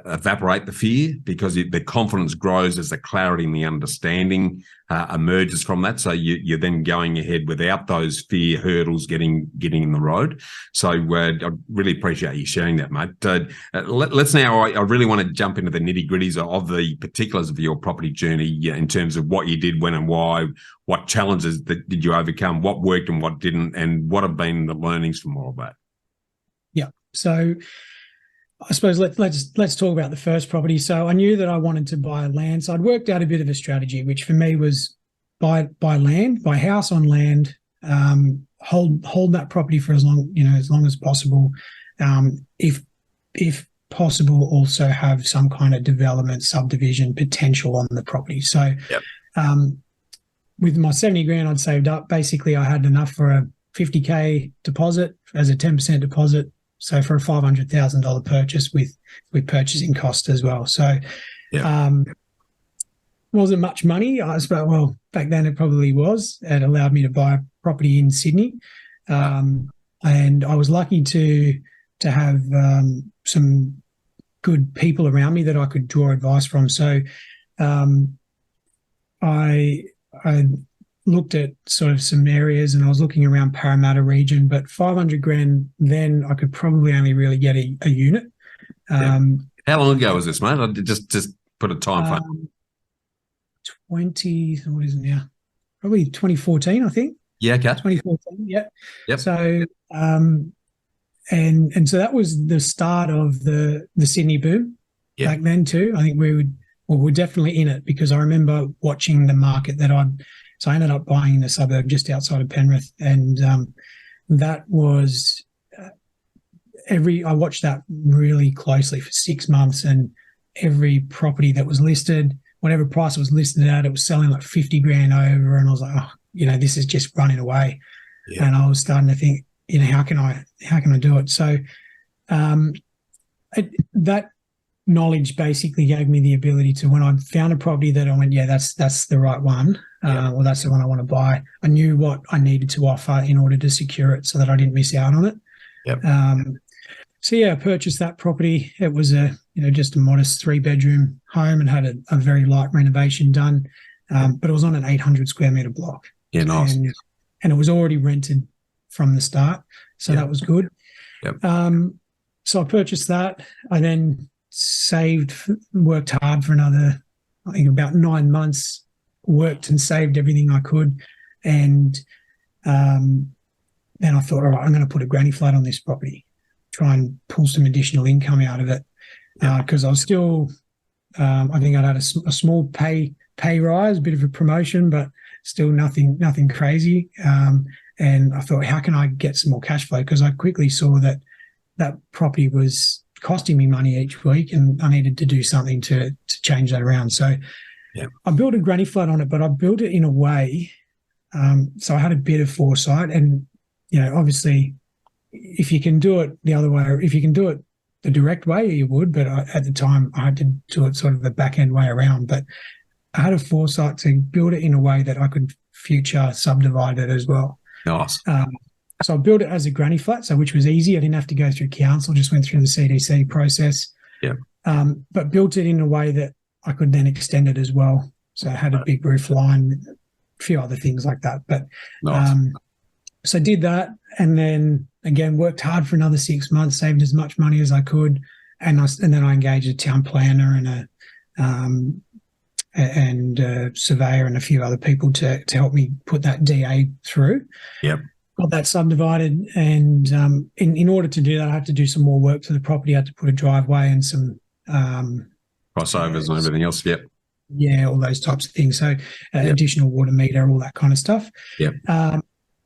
evaporate the fear, because the confidence grows as the clarity and the understanding emerges from that. So you're then going ahead without those fear hurdles getting in the road. So I really appreciate you sharing that, mate. Let's now, I really want to jump into the nitty gritties of the particulars of your property journey, in terms of what you did, when and why, what challenges did you overcome, what worked and what didn't, and what have been the learnings from all of that. Yeah. So I suppose let's talk about the first property. So I knew that I wanted to buy land. So I'd worked out a bit of a strategy, which for me was buy house on land, hold that property for as long as possible. If possible, also have some kind of development subdivision potential on the property. So with my 70 grand I'd saved up, basically I had enough for a 50K deposit as a 10% deposit. So for a $500,000 purchase with purchasing cost as well. So wasn't much money. I suppose, well, back then it probably was. It allowed me to buy a property in Sydney. And I was lucky to have some good people around me that I could draw advice from. So I looked at sort of some areas, and I was looking around Parramatta region, but 500 grand then I could probably only really get a unit. How long ago was this, mate? I just put a time frame. 20, what is it now? Probably 2014, I think. Yeah, okay. 2014, yeah. Yep. So and so that was the start of the Sydney boom back then too. I think we're definitely in it, because I remember watching the market so I ended up buying in a suburb just outside of Penrith, and that was I watched that really closely for 6 months, and every property that was listed, whatever price it was listed at, it was selling like 50 grand over, and I was like, oh, this is just running away. Yeah. And I was starting to think, how can I do it? So that knowledge basically gave me the ability to, when I found a property that I went, yeah, that's the right one, or that's the one I want to buy, I knew what I needed to offer in order to secure it so that I didn't miss out on it. Yep. So yeah, I purchased that property. It was just a modest 3-bedroom home, and had a very light renovation done, but it was on an 800 square metre block. Yeah, nice. And it was already rented from the start, so that was good. Yep. So I purchased that. I then worked hard for another, I think about 9 months, worked and saved everything I could, and then I thought, all right, I'm going to put a granny flat on this property, try and pull some additional income out of it, because I was still, I think I'd had a small pay rise, a bit of a promotion, but still nothing crazy. And I thought, how can I get some more cash flow? Because I quickly saw that property was costing me money each week, and I needed to do something to change that around. So I built a granny flat on it, but I built it in a way, so I had a bit of foresight, and obviously, if you can do it the other way, or if you can do it the direct way, you would. But at the time, I had to do it sort of the back end way around. But I had a foresight to build it in a way that I could future subdivide it as well. Nice. So I built it as a granny flat, which was easy. I didn't have to go through council, just went through the CDC process. Yeah. But built it in a way that I could then extend it as well. So I had a big roof line, a few other things like that. But nice. So I did that, and then again worked hard for another 6 months, saved as much money as I could, and then I engaged a town planner and a surveyor and a few other people to help me put that DA through. Yep. Got that subdivided, and in order to do that, I had to do some more work to the property. I had to put a driveway and some crossovers and everything else. Yep. Yeah, all those types of things. So additional water meter, all that kind of stuff. Yep.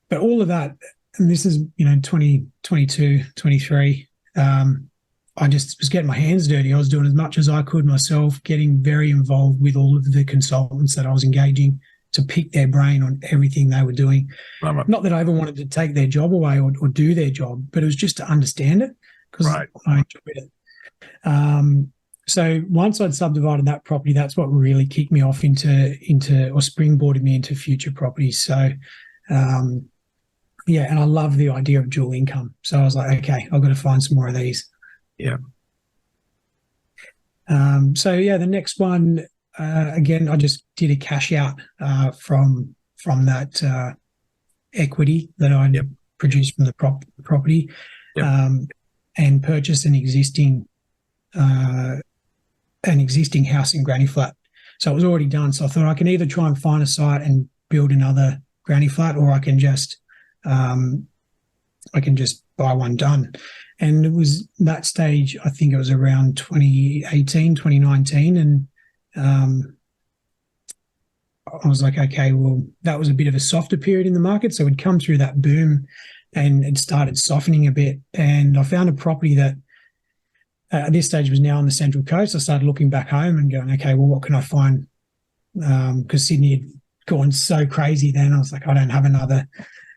But all of that, and this is 2022, 23. I just was getting my hands dirty. I was doing as much as I could myself, getting very involved with all of the consultants that I was engaging to pick their brain on everything they were doing. Right. Not that I ever wanted to take their job away or do their job, but it was just to understand it, because I enjoyed it. So once I'd subdivided that property, that's what really kicked me off into or springboarded me into future properties. So, and I love the idea of dual income. So I was like, okay, I've got to find some more of these. Yeah. The next one, again, I just did a cash out from that equity that I produced from the property, and purchased an existing house in granny flat. So it was already done. So I thought I can either try and find a site and build another granny flat, or I can just buy one done. And it was that stage, I think it was around 2018, 2019. And I was like, okay, well, that was a bit of a softer period in the market. So we'd come through that boom and it started softening a bit. And I found a property that at this stage was now on the Central Coast. I started looking back home and going, okay, well, what can I find? Because Sydney had gone so crazy then. I was like, I don't have another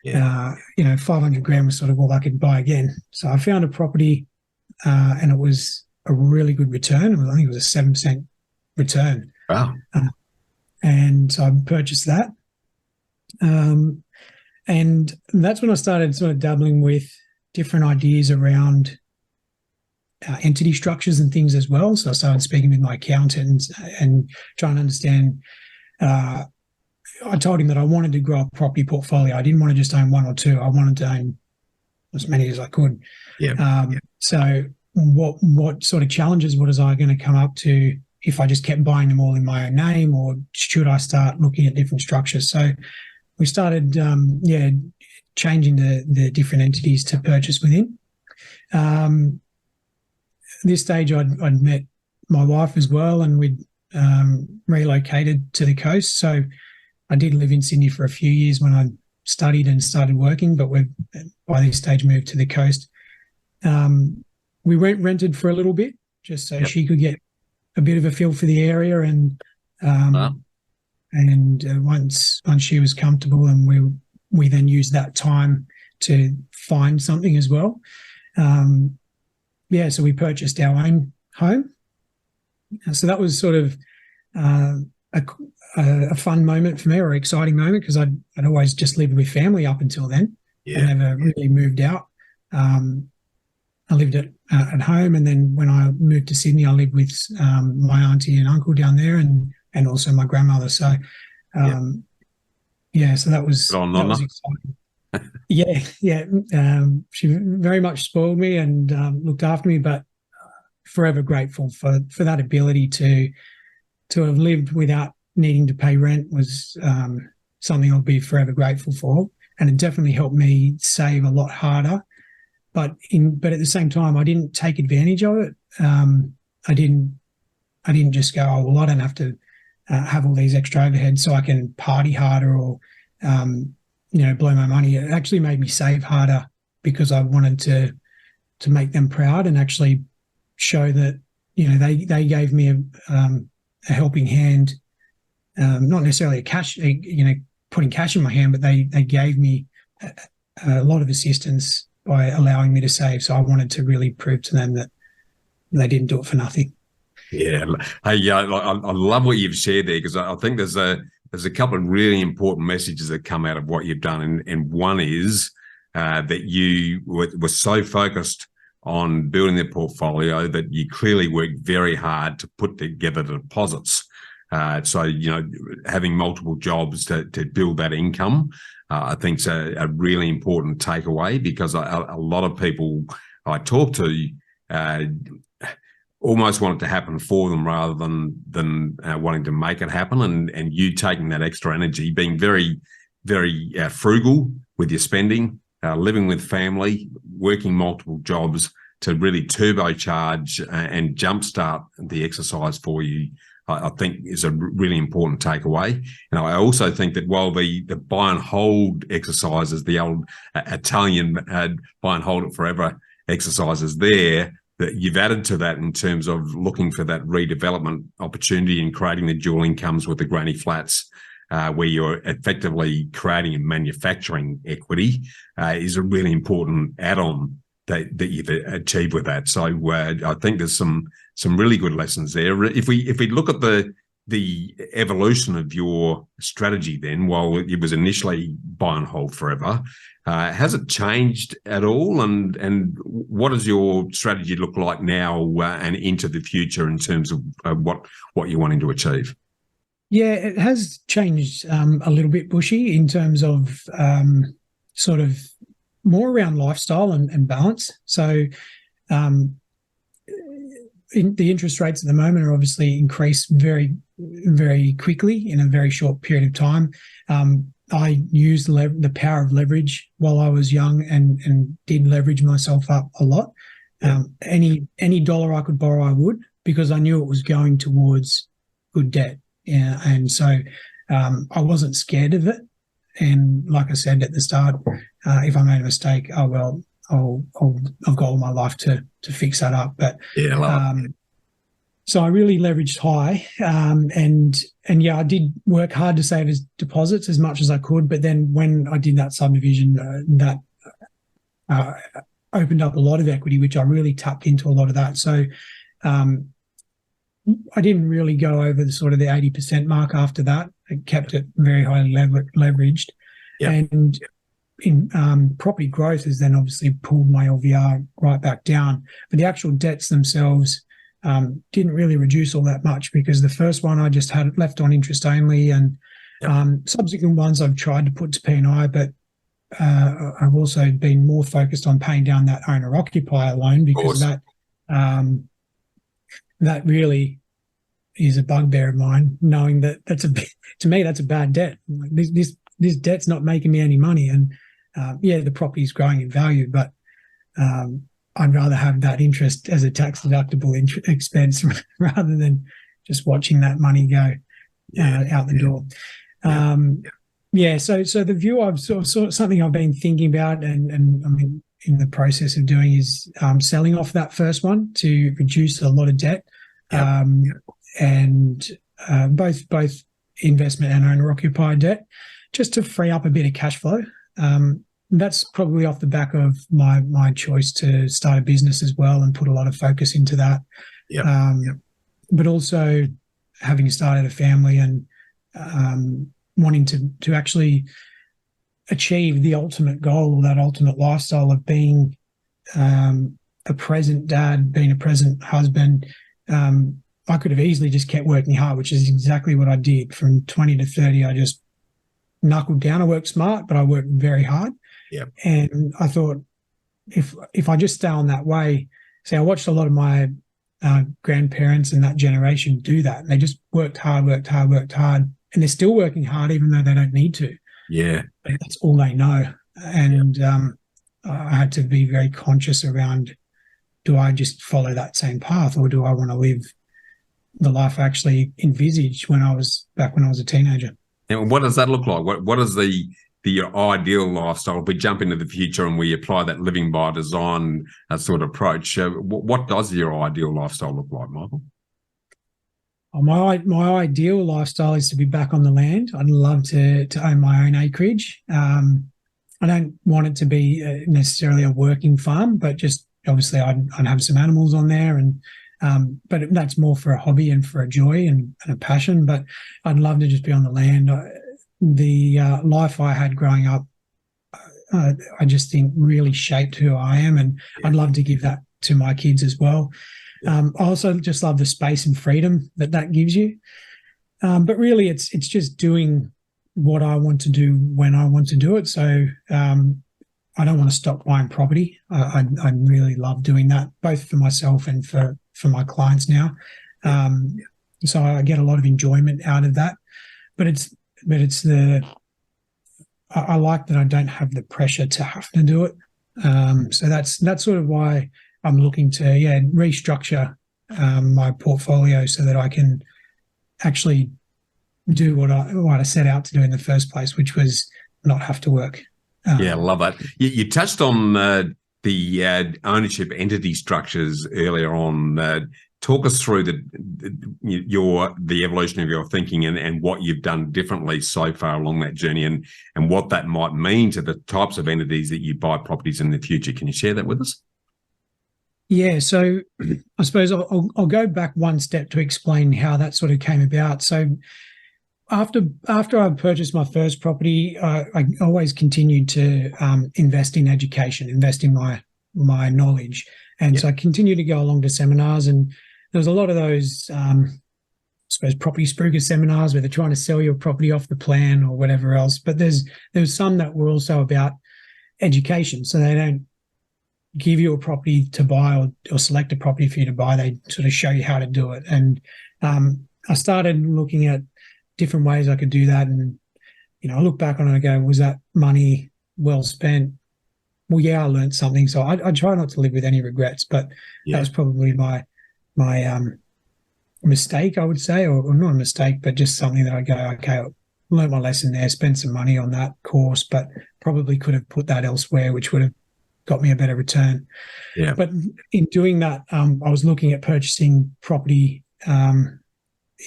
500 grand was sort of all I could buy again. So I found a property and it was a really good return. I think it was a 7% return. Wow. and so I purchased that. And that's when I started sort of dabbling with different ideas around entity structures and things as well. So I started speaking with my accountant and trying to understand. I told him that I wanted to grow a property portfolio. I didn't want to just own one or two. I wanted to own as many as I could. So what sort of challenges was I going to come up to if I just kept buying them all in my own name, or should I start looking at different structures? So we started, changing the different entities to purchase within. At this stage, I'd met my wife as well, and we'd relocated to the coast. So I did live in Sydney for a few years when I studied and started working, but we've by this stage moved to the coast. We rented for a little bit just so she could get a bit of a feel for the area, and once she was comfortable, and we then used that time to find something as well. So we purchased our own home. So that was sort of a fun moment for me, or an exciting moment, because I'd always just lived with family up until then. I never really moved out. I lived at home, and then when I moved to Sydney, I lived with my auntie and uncle down there, and also my grandmother. So, so that was exciting. She very much spoiled me and looked after me, but forever grateful for that ability to have lived without needing to pay rent was something I'll be forever grateful for, and it definitely helped me save a lot harder. But at the same time, I didn't take advantage of it. I didn't just go, oh, well, I don't have to have all these extra overheads so I can party harder or blow my money. It actually made me save harder because I wanted to make them proud and actually show that they gave me a helping hand, not necessarily a cash, putting cash in my hand, but they gave me a lot of assistance by allowing me to save. So I wanted to really prove to them that they didn't do it for nothing. Yeah. Hey, I love what you've shared there, because I think there's a couple of really important messages that come out of what you've done. And one is that you were so focused on building the portfolio that you clearly worked very hard to put together the deposits. So, having multiple jobs to build that income, I think is a really important takeaway, because a lot of people I talk to almost want it to happen for them rather than wanting to make it happen. And you taking that extra energy, being very, very frugal with your spending, living with family, working multiple jobs to really turbocharge and jumpstart the exercise for you, I think is a really important takeaway. And I also think that while the buy and hold exercises, the old Italian buy and hold it forever exercises there, that you've added to that in terms of looking for that redevelopment opportunity and creating the dual incomes with the granny flats, where you're effectively creating and manufacturing equity, is a really important add-on that you've achieved with that. So I think there's some really good lessons there. If we look at the evolution of your strategy, then, while it was initially buy and hold forever, has it changed at all? And what does your strategy look like now and into the future in terms of what you're wanting to achieve? Yeah, it has changed a little bit, Bushy, in terms of sort of more around lifestyle and balance. So the interest rates at the moment are obviously increased very, very quickly in a very short period of time. I used the power of leverage while I was young and did leverage myself up a lot. Any dollar I could borrow, I would, because I knew it was going towards good debt. And so I wasn't scared of it. And like I said at the start, if I made a mistake, I've got all my life to fix that up. But so I really leveraged high, and I did work hard to save as deposits as much as I could. But then when I did that subdivision, that opened up a lot of equity, which I really tapped into a lot of that. So I didn't really go over the sort of the 80% mark after that. I kept it very highly leveraged. Yeah. And in property growth has then obviously pulled my LVR right back down. But the actual debts themselves didn't really reduce all that much, because the first one I just had it left on interest only, and subsequent ones I've tried to put to P&I, but I've also been more focused on paying down that owner-occupier loan, because that really is a bugbear of mine, knowing that to me that's a bad debt. This debt's not making me any money, and the property's growing in value, but I'd rather have that interest as a tax deductible expense rather than just watching that money go out the door. So the view I've sort of something I've been thinking about, and I mean in the process of doing, is selling off that first one to reduce a lot of debt, and both investment and owner occupied debt, just to free up a bit of cash flow. That's probably off the back of my choice to start a business as well and put a lot of focus into that. But also having started a family and wanting to actually achieve the ultimate goal, or that ultimate lifestyle of being a present dad, being a present husband. I could have easily just kept working hard, which is exactly what I did. From 20 to 30, I just knuckled down. I worked smart, but I worked very hard. And I thought, if I just stay on that way, I watched a lot of my grandparents and that generation do that. They just worked hard, and they're still working hard even though they don't need to. But that's all they know. And I had to be very conscious around, do I just follow that same path, or do I want to live the life I actually envisaged when I was a teenager? And what does that look like? What is the ideal lifestyle? If we jump into the future and we apply that living by design sort of approach, what does your ideal lifestyle look like, Michael? My ideal lifestyle is to be back on the land. I'd love to own my own acreage. I don't want it to be necessarily a working farm, but just obviously I'd have some animals on there, and but that's more for a hobby and for a joy and a passion. But I'd love to just be on the land. The life I had growing up, I just think really shaped who I am, and I'd love to give that to my kids as well. I also just love the space and freedom that gives you. But really, it's just doing what I want to do when I want to do it. So I don't want to stop buying property. I really love doing that, both for myself and for my clients now. So I get a lot of enjoyment out of that. But I like that I don't have the pressure to have to do it. So that's sort of why I'm looking to restructure my portfolio so that I can actually do what I set out to do in the first place, which was not have to work. I love that. You touched on the ownership entity structures earlier on. Talk us through the evolution of your thinking and what you've done differently so far along that journey, and what that might mean to the types of entities that you buy properties in the future. Can you share that with us? Yeah, so I suppose I'll go back one step to explain how that sort of came about. So after I purchased my first property, I always continued to invest in education, invest in my knowledge. And so I continued to go along to seminars, and there was a lot of those, I suppose, property spruiker seminars where they're trying to sell your property off the plan or whatever else. But there was some that were also about education. So they don't give you a property to buy or select a property for you to buy. They sort of show you how to do it. And I started looking at different ways I could do that. And, I look back on it and I go, was that money well spent? Well, yeah, I learned something. So I try not to live with any regrets, but that was probably my mistake, I would say, or not a mistake, but just something that I go, okay, I learned my lesson there, spent some money on that course, but probably could have put that elsewhere, which would have got me a better return. But in doing that, I was looking at purchasing property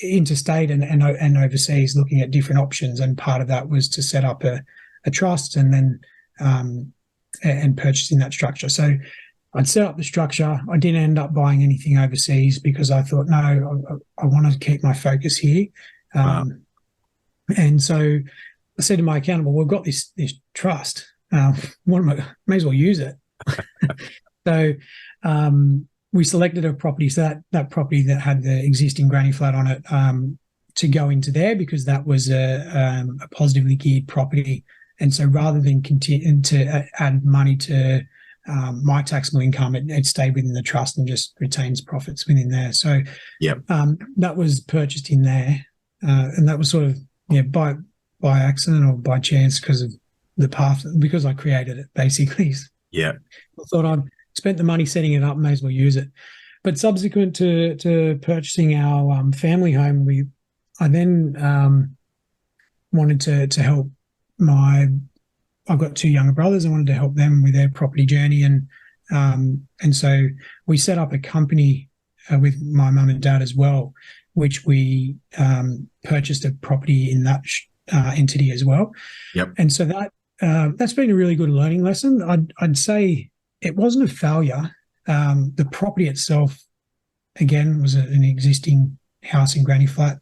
interstate and overseas, looking at different options, and part of that was to set up a trust and then and purchasing that structure. So I'd set up the structure. I didn't end up buying anything overseas because I thought, no, I want to keep my focus here. And so I said to my accountant, well, we've got this trust. May as well use it. So we selected a property, so that property that had the existing granny flat on it, to go into there, because that was a positively geared property. And so rather than continue to add money to my taxable income, it stayed within the trust and just retains profits within there. So that was purchased in there, and that was sort of by accident or by chance, because of the path, because I created it basically. Yeah, I thought I'd spent the money setting it up, may as well use it. But subsequent to purchasing our family home, I then wanted to help I've got two younger brothers. I wanted to help them with their property journey, and so we set up a company with my mum and dad as well, which we purchased a property in that entity as well. Yep. And so that's been a really good learning lesson. I'd say it wasn't a failure. The property itself, again, was an existing house in granny flat.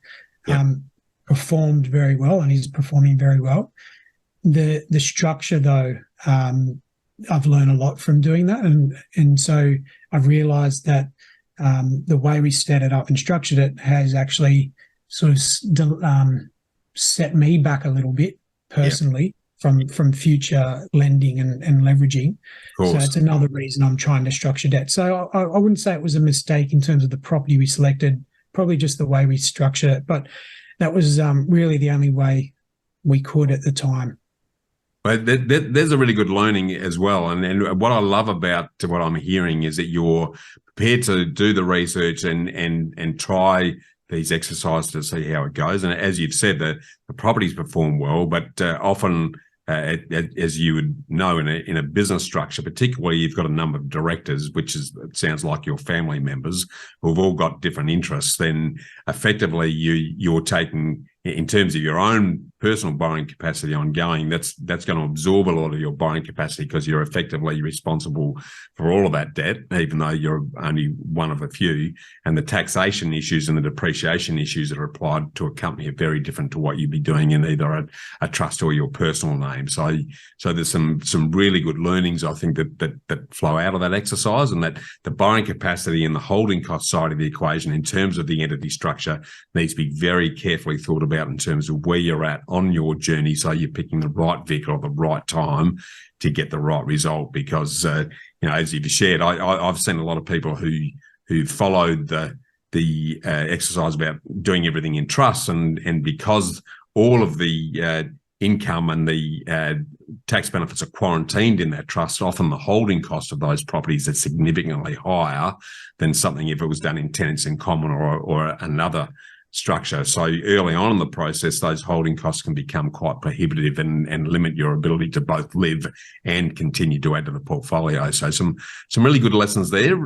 Performed very well and is performing very well. The structure, though, I've learned a lot from doing that, and so I've realised that the way we set it up and structured it has actually sort of set me back a little bit personally from future lending and leveraging. So it's another reason I'm trying to structure debt. So I wouldn't say it was a mistake in terms of the property we selected, probably just the way we structured it, but that was really the only way we could at the time. Well, there's a really good learning as well. And what I love about what I'm hearing is that you're prepared to do the research and try these exercises to see how it goes. And as you've said, the properties perform well, but often, as you would know, in a business structure, particularly, you've got a number of directors, it sounds like your family members, who've all got different interests. Then effectively you're taking, in terms of your own personal borrowing capacity ongoing, that's going to absorb a lot of your borrowing capacity, because you're effectively responsible for all of that debt, even though you're only one of a few. And the taxation issues and the depreciation issues that are applied to a company are very different to what you'd be doing in either a trust or your personal name. So there's some really good learnings, I think, that flow out of that exercise, and that the borrowing capacity and the holding cost side of the equation in terms of the entity structure needs to be very carefully thought about in terms of where you're at on your journey, so you're picking the right vehicle at the right time to get the right result. Because as you've shared, I've seen a lot of people who followed the exercise about doing everything in trust, and because all of the income and the tax benefits are quarantined in that trust, often the holding cost of those properties is significantly higher than something if it was done in tenants in common or another structure. So early on in the process, those holding costs can become quite prohibitive and limit your ability to both live and continue to add to the portfolio. So some really good lessons there.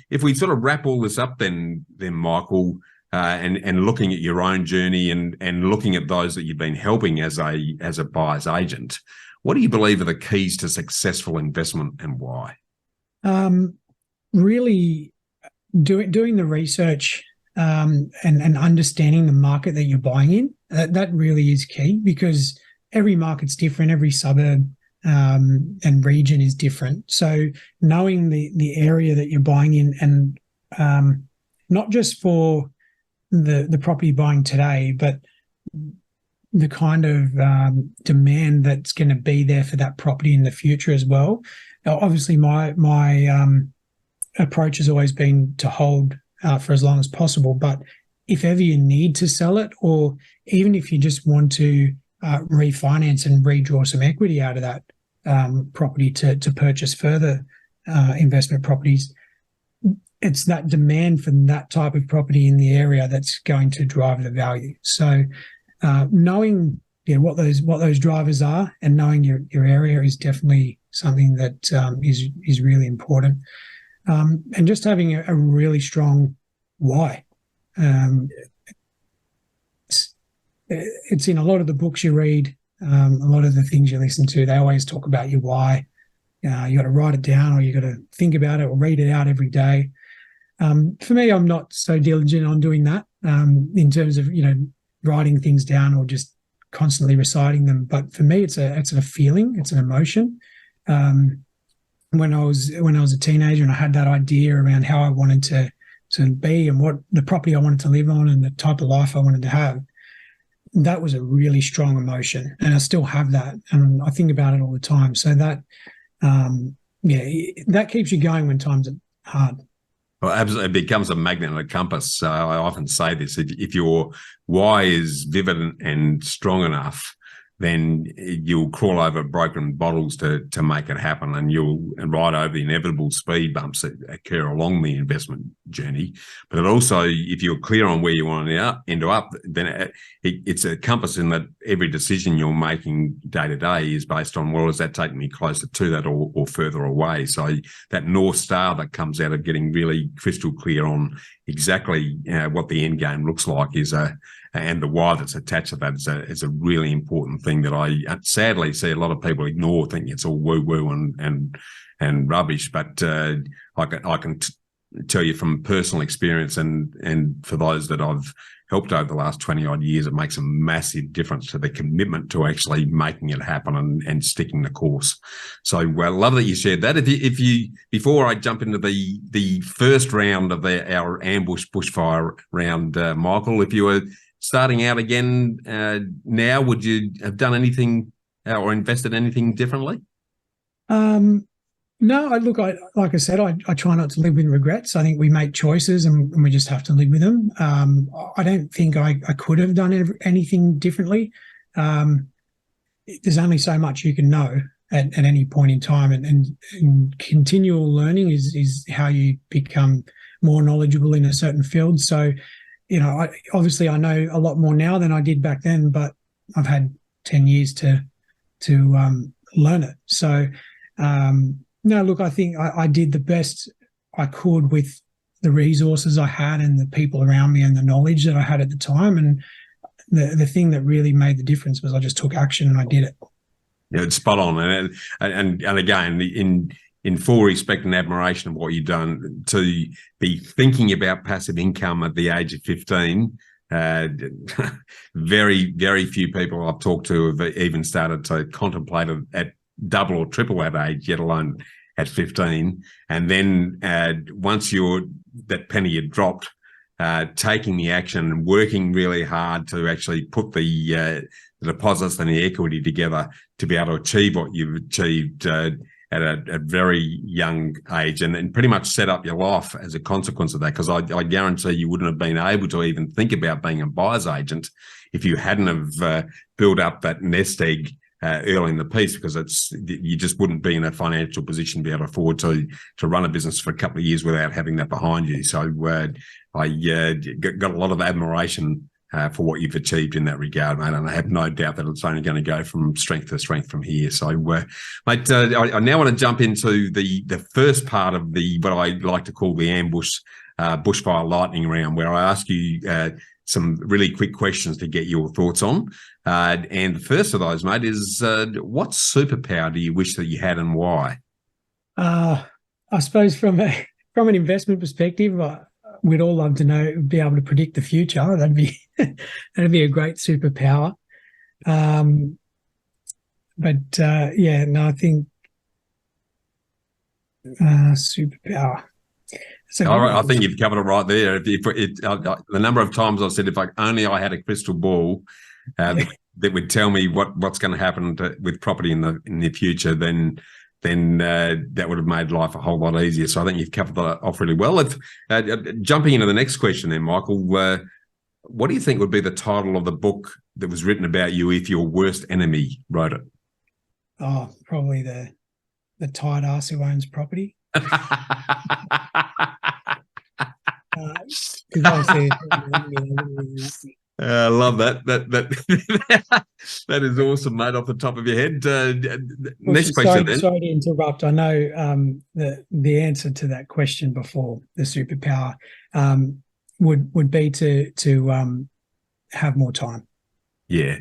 If we sort of wrap all this up, then Michael, and looking at your own journey and looking at those that you've been helping as a buyer's agent, what do you believe are the keys to successful investment, and why? Really doing the research and understanding the market that you're buying in. That really is key, because every market's different, every suburb and region is different. So knowing the area that you're buying in, and not just for the property buying today, but the kind of demand that's going to be there for that property in the future as well. Now, obviously, my approach has always been to hold for as long as possible. But if ever you need to sell it, or even if you just want to refinance and redraw some equity out of that property to purchase further investment properties, it's that demand for that type of property in the area that's going to drive the value. So knowing what those drivers are and knowing your area is definitely something that is really important. And just having a really strong why. It's in a lot of the books you read, a lot of the things you listen to, they always talk about your why. You got to write it down, or you got to think about it or read it out every day. For me, I'm not so diligent on doing that in terms of, writing things down or just constantly reciting them. But for me, it's a feeling, it's an emotion. When I was a teenager and I had that idea around how I wanted to be and what the property I wanted to live on and the type of life I wanted to have, that was a really strong emotion, and I still have that, and I think about it all the time. So that, that keeps you going when times are hard. Well, absolutely, it becomes a magnet and a compass. I often say this: if your why is vivid and strong enough, then you'll crawl over broken bottles to make it happen, and you'll ride over the inevitable speed bumps that occur along the investment journey. But it also, if you're clear on where you want to end up, then it's a compass in that every decision you're making day to day is based on, well, does that take me closer to that or further away? So that North Star that comes out of getting really crystal clear on exactly what the end game looks like and the why that's attached to that is a really important thing that I sadly see a lot of people ignore, thinking it's all woo-woo and rubbish. But I can tell you from personal experience and for those that I've helped over the last 20-odd years, it makes a massive difference to the commitment to actually making it happen and sticking the course. So I love that you shared that. If you before I jump into the first round of our ambush bushfire round, Michael, if you were starting out again now, would you have done anything or invested anything differently? No, like I said, I try not to live with regrets. I think we make choices and we just have to live with them. I don't think I could have done anything differently. There's only so much you can know at any point in time, and continual learning is how you become more knowledgeable in a certain field. So, obviously I know a lot more now than I did back then, but I've had 10 years to learn it. So, no, look, I think I did the best I could with the resources I had and the people around me and the knowledge that I had at the time. And the thing that really made the difference was I just took action and I did it. Yeah, it's spot on. And again, in full respect and admiration of what you've done, to be thinking about passive income at the age of 15, very, very few people I've talked to have even started to contemplate it at double or triple that age, yet alone at 15. And then once that penny had dropped, taking the action and working really hard to actually put the deposits and the equity together to be able to achieve what you've achieved at a very young age, and pretty much set up your life as a consequence of that. Because I guarantee you wouldn't have been able to even think about being a buyer's agent if you hadn't have built up that nest egg early in the piece, because you just wouldn't be in a financial position to be able to afford to run a business for a couple of years without having that behind you. So I got a lot of admiration for what you've achieved in that regard, mate, and I have no doubt that it's only going to go from strength to strength from here. So, mate, I now want to jump into the first part of what I like to call the ambush bushfire lightning round, where I ask you some really quick questions to get your thoughts on. And the first of those, mate, is what superpower do you wish that you had and why? I suppose from an investment perspective, we'd all love to be able to predict the future. That'd be a great superpower. I think superpower. All right, I think you've covered it right there. The number of times I've said, if only I had a crystal ball that would tell me what's going to happen with property in the future, then that would have made life a whole lot easier. So I think you've covered that off really well. Jumping into the next question then, Michael, what do you think would be the title of the book that was written about you if your worst enemy wrote it? Oh, probably the tight ass who owns property. I love that. That is awesome, mate. Off the top of your head. Next question. Sorry to interrupt. I know the answer to that question before, the superpower, would be to have more time. Yeah,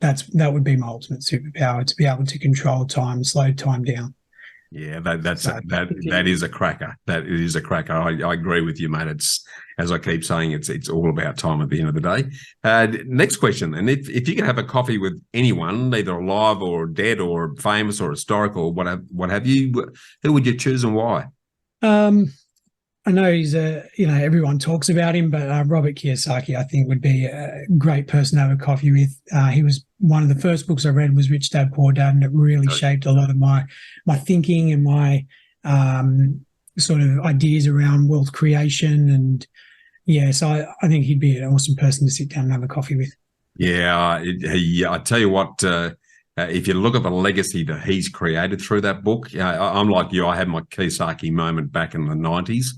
that would be my ultimate superpower, to be able to control time, slow time down. Yeah, that is a cracker. That is a cracker. I agree with you, mate. It's, as I keep saying, it's all about time at the end of the day. Next question, and if you could have a coffee with anyone, either alive or dead or famous or historical, what have you, who would you choose and why? I know he's everyone talks about him, but Robert Kiyosaki, I think, would be a great person to have a coffee with. He was one of the first books I read was Rich Dad, Poor Dad, and it really shaped a lot of my thinking and my sort of ideas around wealth creation. And yeah, so I think he'd be an awesome person to sit down and have a coffee with. Yeah, I tell you what, if you look at the legacy that he's created through that book, I'm like you. I had my Kiyosaki moment back in the 90s,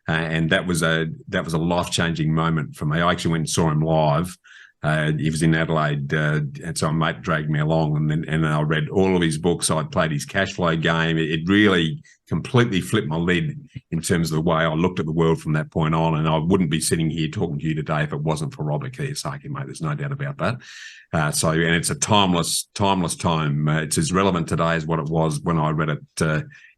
and that was a life-changing moment for me. I actually went and saw him live. He was in Adelaide, and so a mate dragged me along, and I read all of his books. I played his cash flow game. It really completely flipped my lid in terms of the way I looked at the world from that point on. And I wouldn't be sitting here talking to you today if it wasn't for Robert Kiyosaki, mate. There's no doubt about that. And it's a timeless time. It's as relevant today as what it was when I read it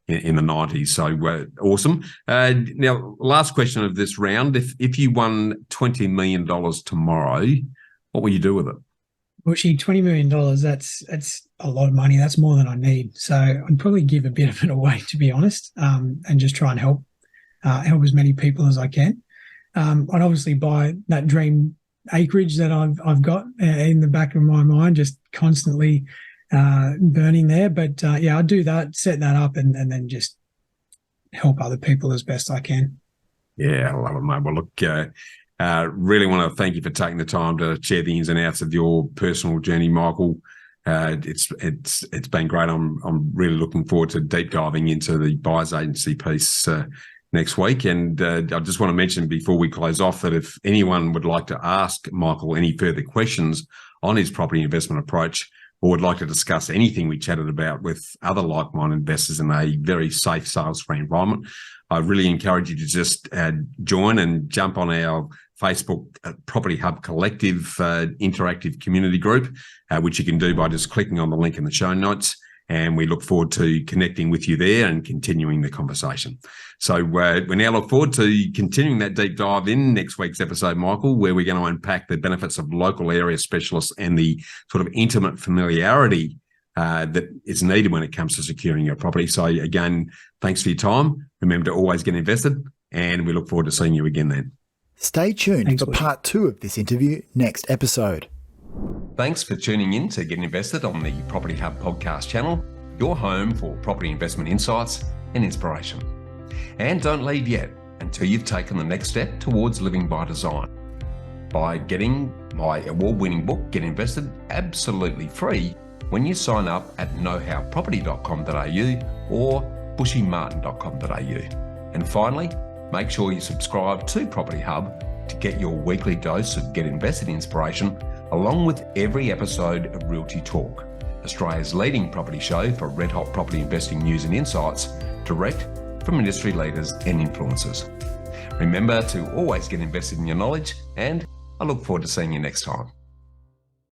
in the 90s. So awesome. Now, last question of this round. If you won $20 million tomorrow, what will you do with it? Bushy, $20 million, that's a lot of money. That's more than I need. So I'd probably give a bit of it away, to be honest, and just try and help as many people as I can. I'd obviously buy that dream acreage that I've got in the back of my mind, just constantly burning there. But I'd do that, set that up, and then just help other people as best I can. Yeah, I love it, mate. Well, look, really want to thank you for taking the time to share the ins and outs of your personal journey, Michael. It's been great. I'm really looking forward to deep diving into the buyer's agency piece next week. And I just want to mention before we close off that if anyone would like to ask Michael any further questions on his property investment approach, or would like to discuss anything we chatted about with other like-minded investors in a very safe, sales-free environment, I really encourage you to just join and jump on our Facebook Property Hub Collective interactive community group, which you can do by just clicking on the link in the show notes. And we look forward to connecting with you there and continuing the conversation. So we now look forward to continuing that deep dive in next week's episode, Michael, where we're going to unpack the benefits of local area specialists and the sort of intimate familiarity that is needed when it comes to securing your property. So again, thanks for your time. Remember to always get invested, and we look forward to seeing you again then. Stay tuned for part 2 of this interview next episode. Thanks for tuning in to Get Invested on the Property Hub podcast channel, your home for property investment insights and inspiration. And don't leave yet until you've taken the next step towards living by design by getting my award-winning book, Get Invested, absolutely free when you sign up at knowhowproperty.com.au or bushymartin.com.au. And finally, make sure you subscribe to Property Hub to get your weekly dose of Get Invested inspiration, along with every episode of Realty Talk, Australia's leading property show for red-hot property investing news and insights, direct from industry leaders and influencers. Remember to always get invested in your knowledge, and I look forward to seeing you next time.